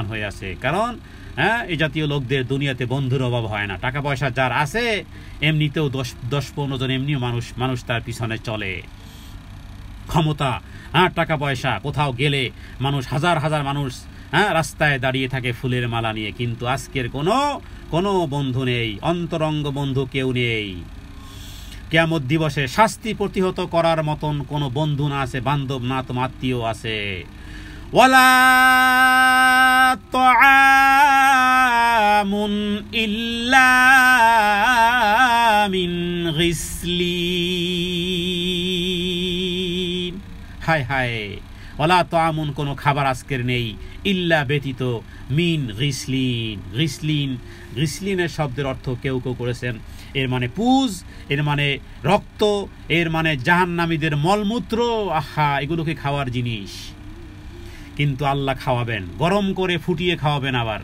হয়ে আছে, কারণ হ্যাঁ, এই জাতীয় লোকদের দুনিয়াতে বন্ধুর অভাব হয় না। টাকা পয়সা যার আছে, এমনিতেও 10-15 জন এমনিও মানুষ তার পিছনে চলে। ক্ষমতা, হ্যাঁ, টাকা পয়সা, কোথাও গেলে মানুষ, হাজার মানুষ, হ্যাঁ, রাস্তায় দাঁড়িয়ে থাকে ফুলের মালা নিয়ে, কিন্তু আজকের কোনো বন্ধু নেই, অন্তরঙ্গ বন্ধু কেউ নেই। কিয়ামত দিবসে শাস্তি প্রতিহত করার মতন কোনো বন্ধু না আছে, বান্ধব না, তোমার আত্মীয় আছে। ওয়ালা তাআমুন ইল্লা মিন গিসলিন। হায়, ওয়ালা তাআমুন, কোনো খাবার আজকের নেই, ইল্লা ব্যতীত, মিন গিসলিনের শব্দের অর্থ কেউ করেছেন এর মানে পুজ, এর মানে রক্ত, এর মানে জাহান্নামীদের মলমূত্র। আহা, এগুলোকে খাওয়ার জিনিস, কিন্তু আল্লাহ খাওয়াবেন, গরম করে ফুটিয়ে খাওয়াবেন। আবার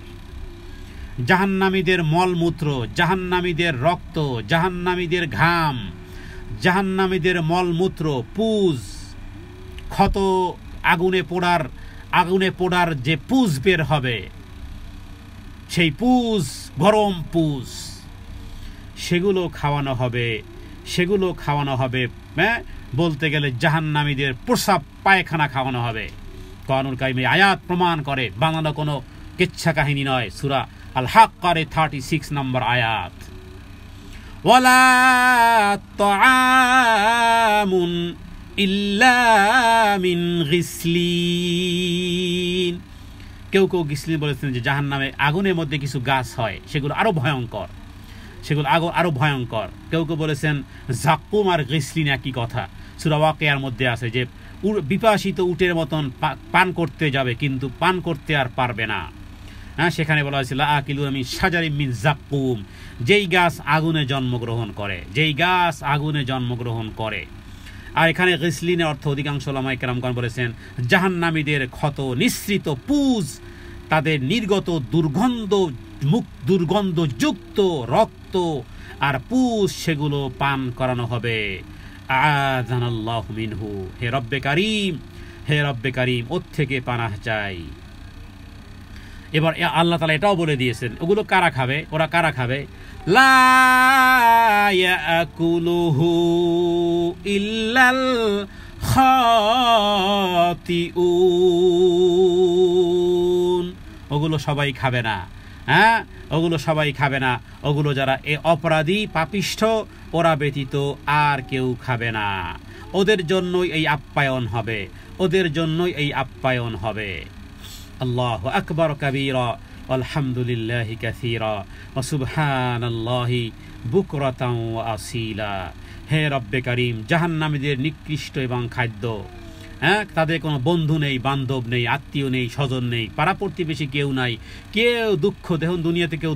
জাহান্নামীদের মলমূত্র, জাহান্নামীদের রক্ত, জাহান্নামীদের ঘাম, জাহান্নামীদের মলমূত্র, পুজ, ক্ষত, আগুনে পোড়ার যে পুজ বের হবে, সেই পুজ, গরম পুজ, সেগুলো খাওয়ানো হবে। বলতে গেলে জাহান্নামীদের প্রসাব পায়খানা খাওয়ানো হবে। কোরআনুল কারীম এই আয়াত প্রমাণ করে, বানানো কোনো কিচ্ছা কাহিনী নয়। সূরা আল হাক্কার 36 নম্বর আয়াত। ওয়ালা তাআমুন ইল্লা মিন গিসলিন। কেউ কেউ গিসলিন বলেছেন যে জাহান্নামে আগুনের মধ্যে কিছু গাছ হয়, সেগুলো আরো ভয়ঙ্কর, সেগুলো আরো ভয়ঙ্কর। কেউ কেউ বলেছেন জাক্কুম আর গিসলিন একই কথা। সূরা ওয়াকিয়ার মধ্যে আছে যে বিপাসিত উটের মতন পান করতে যাবে, কিন্তু পান করতে আর পারবে না। হ্যাঁ, সেখানে বলা হয়েছিল আকিলু মিন শাজারিন মিন জাক্কুম, যেই গাছ আগুনে জন্মগ্রহণ করে, যেই গাছ আগুনে জন্মগ্রহণ করে। আর এখানে গিসলিনের অর্থ অধিকাংশ উলামায়ে কেরামগণ বলেছেন জাহান্নামীদের ক্ষত নিঃসৃত পুজ, তাদের নির্গত দুর্গন্ধযুক্ত রক্ত আর পুজ, সেগুলো পান করানো হবে। আযানাল্লাহু মিনহু, হে রব্বে কারীম, হে রব্বে কারীম, ওর থেকে পানাহ চাই। এবার আল্লাহ তাআলা এটাও বলে দিয়েছেন ওগুলো কারা খাবে, ওরা কারা খাবে? লা ইয়াকুলুহু ইল্লাল খাতিউন, ওগুলো সবাই খাবে না। হ্যাঁ, ওগুলো সবাই খাবে না, ওগুলো যারা অপরাধী পাপিষ্ঠ ওরা ব্যতীত আর কেউ খাবে না। ওদের জন্যই এই আপ্যায়ন হবে, ওদের জন্যই এই আপ্যায়ন হবে। আল্লাহু আকবার কাবীরা আলহামদুলিল্লাহি কাসীরা ওয়া সুবহানাল্লাহি বুকরাতান ওয়া আসীলা। হে রব্বে কারীম, জাহান্নামীদের নিকৃষ্ট এবং খাদ্য। হ্যাঁ, তাদের কোনো বন্ধু নেই, বান্ধব নেই, আত্মীয় নেই, স্বজন নেই, পাড়া প্রতিবেশী কেউ নাই। কেউ দুঃখ, দেখুন দুনিয়াতে কেউ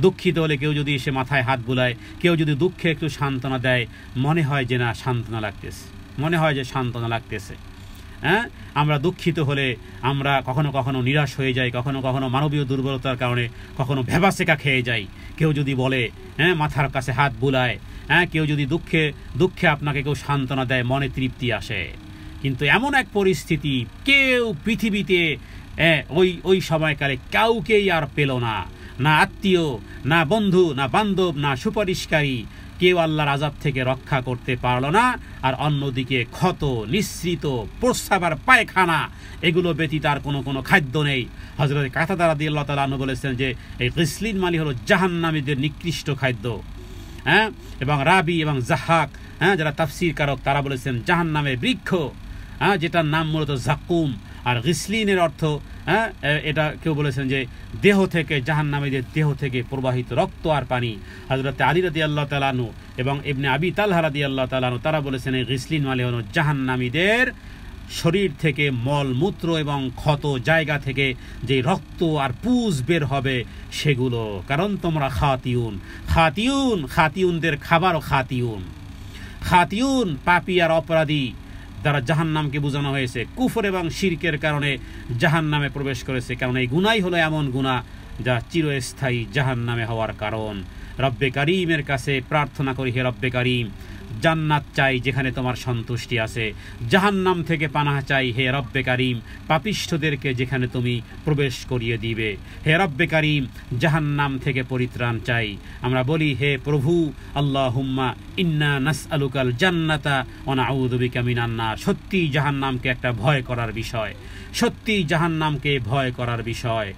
দুঃখিত হলে কেউ যদি এসে মাথায় হাত বুলায়, কেউ যদি দুঃখে একটু সান্ত্বনা দেয়, মনে হয় যে না সান্ত্বনা লাগতেছে, মনে হয় যে সান্ত্বনা লাগতেছে। হ্যাঁ, আমরা দুঃখিত হলে আমরা কখনো কখনো নিরাশ হয়ে যাই, কখনো কখনো মানবীয় দুর্বলতার কারণে কখনো ভেবাসেকা খেয়ে যাই। কেউ যদি বলে, হ্যাঁ, মাথার কাছে হাত বুলায়, হ্যাঁ, কেউ যদি দুঃখে আপনাকে কেউ সান্ত্বনা দেয়, মনে তৃপ্তি আসে। কিন্তু এমন এক পরিস্থিতি কেউ পৃথিবীতে ওই সময়কালে কাউকেই আর পেল না, না আত্মীয়, না বন্ধু, না বান্ধব, না সুপারিশকারী, কেউ আল্লাহর আযাব থেকে রক্ষা করতে পারল না। আর অন্যদিকে ক্ষত নিঃসৃত প্রস্রাব আর পায়খানা, এগুলো ব্যতীত আর কোনো খাদ্য নেই। হযরত কাতাদা রাদিয়াল্লাহু তাআলা আনহু বলেছেন যে এই গিসলিন মানে হলো জাহান্নামীদের নিকৃষ্ট খাদ্য। হ্যাঁ, এবং রাবি এবং জাহাক, হ্যাঁ, যারা তাফসীর কারক, তারা বলেছেন জাহান্নামের বৃক্ষ, হ্যাঁ, যেটার নাম মূলত জাকুম। আর গিসলিনের অর্থ, হ্যাঁ, এটা কেউ বলেছেন যে দেহ থেকে, জাহান্নামীদের দেহ থেকে প্রবাহিত রক্ত আর পানি। হযরত আলী রাদিয়াল্লাহু তাআলা আনহু এবং ইবনে আবি তালহা রাদিয়াল্লাহু তাআলা আনহু তারা বলেছেন এই গিসলিন মানে হলো জাহান্নামীদের শরীর থেকে মলমূত্র এবং ক্ষত জায়গা থেকে যে রক্ত আর পুজ বের হবে সেগুলো। কারণ তোমরা খাতিউনদের খাবারও খাতিউন পাপী আর অপরাধী দ্বারা জাহান্নামকে বোঝানো হয়েছে। কুফর এবং শিরকের কারণে জাহান্নামে প্রবেশ করেছে, কারণ এই গুনাহই হলো এমন গুনাহ যা চিরস্থায়ী জাহান্নামে হওয়ার কারণ। রব্বে কারীমের কাছে প্রার্থনা করি, হে রব্বে কারীম, জান্নাত চাই যেখানে তোমার সন্তুষ্টি আছে, জাহান্নাম থেকে পানাহ চাই হে রব্বে কারীম পাপিষ্ঠদেরকে যেখানে তুমি প্রবেশ করিয়ে দিবে। হে রব্বে কারীম, জাহান্নাম থেকে পরিত্রাণ চাই। আমরা বলি, হে প্রভু, আল্লাহুম্মা ইন্না নাসআলুকাল জান্নাতা ওয়া নাউযু বিকা মিনান নার। সত্যি জাহান্নামকে একটা ভয় করার বিষয়, সত্যি জাহান্নামকে ভয় করার বিষয়,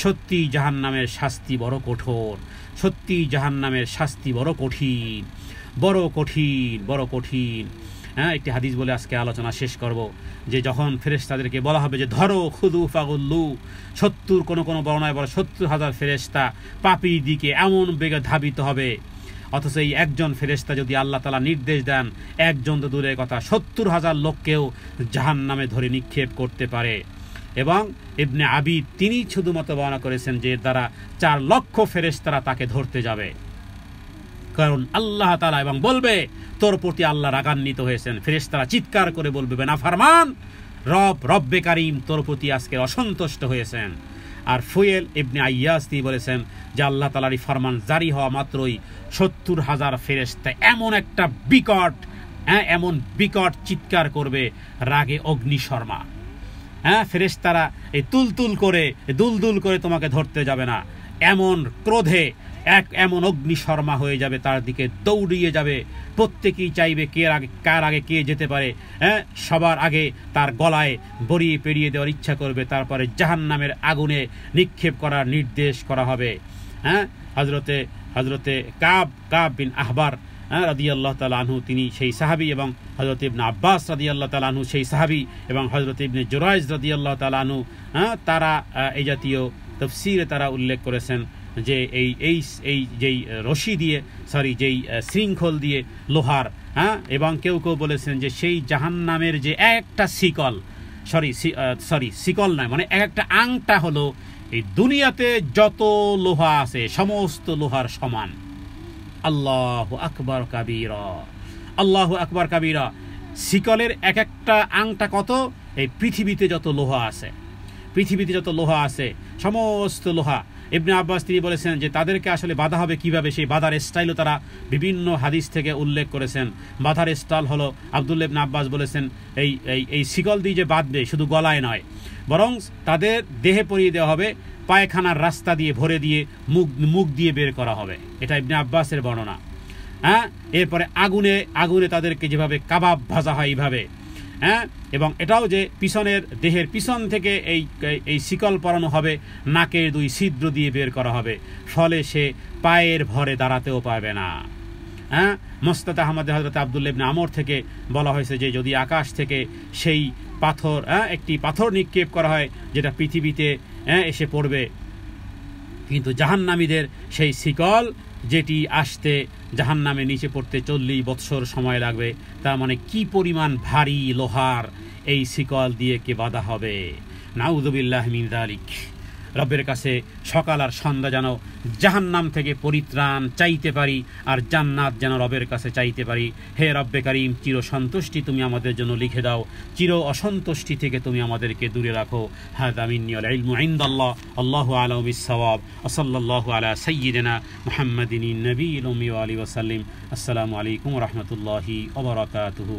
সত্যি জাহান্নামের শাস্তি বড় কঠোর, সত্যি জাহান্নামের শাস্তি বড় কঠিন, বড় কঠিন, বড় কঠিন। হ্যাঁ, একটি হাদিস বলে আজকে আলোচনা শেষ করব যে যখন ফেরেশতাদেরকে বলা হবে যে ধরো খুদু ফাগুল্লু, 70 কোনো বর্ণনায় বলে 70,000 ফেরেশতা পাপীর দিকে এমন বেগে ধাবিত হবে, অথচ এই একজন ফেরেশতা যদি আল্লাহ তাআলা নির্দেশ দেন, একজন তো দূরের কথা 70,000 লোককেও জাহান্নামে ধরে নিক্ষেপ করতে পারে। এবং ইবনে আবিদ তিনি শুধুমাত্র বর্ণনা করেছেন যে দ্বারা 4 লক্ষ ফেরেশতারা তাকে ধরতে যাবে, কারণ আল্লাহ তাআলা এবং বলবে তোর প্রতি আল্লাহ রাগান্বিত হয়েছেন। ফেরেশতারা চিৎকার করে বলবে, নাফরমান রব্বে কারীম তোর প্রতি আজকে অসন্তুষ্ট হয়েছেন। আর ফুয়েল ইবনে আইয়াস তিনি বলেছেন যে আল্লাহ তাআলার ফরমান জারি হওয়া মাত্রই 70,000 ফেরেশতা এমন একটা এমন বিকট চিৎকার করবে, রাগে অগ্নিশর্মা। হ্যাঁ, ফেরেশতারা এই দুলদুল করে তোমাকে ধরতে যাবে না, এমন ক্রোধে এমন অগ্নিশর্মা হয়ে যাবে, তার দিকে দৌড়িয়ে যাবে। প্রত্যেকেই চাইবে কার আগে কে যেতে পারে, সবার আগে তার গলায় বড়িয়ে পেরিয়ে দেওয়ার ইচ্ছা করবে, তারপরে জাহান্নামের আগুনে নিক্ষেপ করার নির্দেশ করা হবে। হজরতে কাব বিন আহবার রাদিয়াল্লাহু তাআলা আনহু তিনি সেই সাহাবী, এবং হযরত ইবনে আব্বাস রাদিয়াল্লাহু তাআলা আনহু সেই সাহাবী, এবং হযরত ইবনে জুরাইজ রাদিয়াল্লাহু তাআলা আনহু তারা এই জাতীয় তাফসীরে তারা উল্লেখ করেছেন যে এই যেই রশি দিয়ে যেই শৃঙ্খল দিয়ে লোহার, এবং কেউ বলেছেন যে সেই জাহান্নামের যে একটা শিকল শিকল নয়, মানে একটা আংটা হলো এই দুনিয়াতে যত লোহা আছে সমস্ত লোহার সমান। আল্লাহু আকবার কাবীরা, আল্লাহু আকবার কাবীরা। শিকলের একটা আংটা কত? এই পৃথিবীতে যত লোহা আছে সমস্ত লোহা। ইবনে আব্বাস তিনি বলেছেন যে তাদেরকে আসলে বাধা হবে কিভাবে, সেই বাধার স্টাইলও তারা বিভিন্ন হাদিস থেকে উল্লেখ করেছেন। বাধার স্টাইল হলো, আব্দুল্লাহ ইবনে আব্বাস বলেছেন এই শিকল দিয়ে যে বাঁধবে শুধু গলায় নয়, বরং তাদের দেহে পরিয়ে দেওয়া হবে, পায়খানার রাস্তা দিয়ে ভরে দিয়ে মুখ দিয়ে বের করা হবে। এটা ইবনে আব্বাসের বর্ণনা। এরপরে আগুনে তাদেরকে যেভাবে কাবাব ভাজা হয় এইভাবে, এবং এটাও যে দেহের পিছন থেকে এই শিকল পরানো হবে, নাকের 2 ছিদ্র দিয়ে বের করা হবে, ফলে সে পায়ের ভরে দাঁড়াতেও পারবে না। মুসনাদ আহমদ হযরত আব্দুল্লাহ ইবনে আমর থেকে বলা হয়েছে যে যদি আকাশ থেকে সেই একটি পাথর নিক্ষেপ করা হয় যেটা পৃথিবীতে এসে পড়বে, কিন্তু জাহান্নামীদের সেই শিকল যেটি আসতে জাহান্নামে নিচে পড়তে 40 বৎসর সময় লাগবে। তার মানে কি পরিমাণ ভারী লোহার এই শিকল দিয়ে কে বাঁধা হবে। নাউযুবিল্লাহি মিন যালিক। রব্বের কাছে সকাল আর সন্ধ্যা যেন জাহান্নাম থেকে পরিত্রাণ চাইতে পারি, আর জান্নাত যেন রবের কাছে চাইতে পারি। হে রব্বে কারীম, চির সন্তুষ্টি তুমি আমাদের জন্য লিখে দাও, চির অসন্তুষ্টি থেকে তুমি আমাদেরকে দূরে রাখো। হাযা মিন্নি ওয়াল ইলমু ইনদাল্লাহ, আল্লাহু আ'লামু বিস-সাওয়াব। সাল্লাল্লাহু আলা সাইয়্যিদিনা মুহাম্মাদিন নবিয়্যিল উম্মি ওয়া আলিহি ওয়া সাল্লাম। আসসালামু আলাইকুম ওয়া রাহমাতুল্লাহি ওয়া বারাকাতুহু।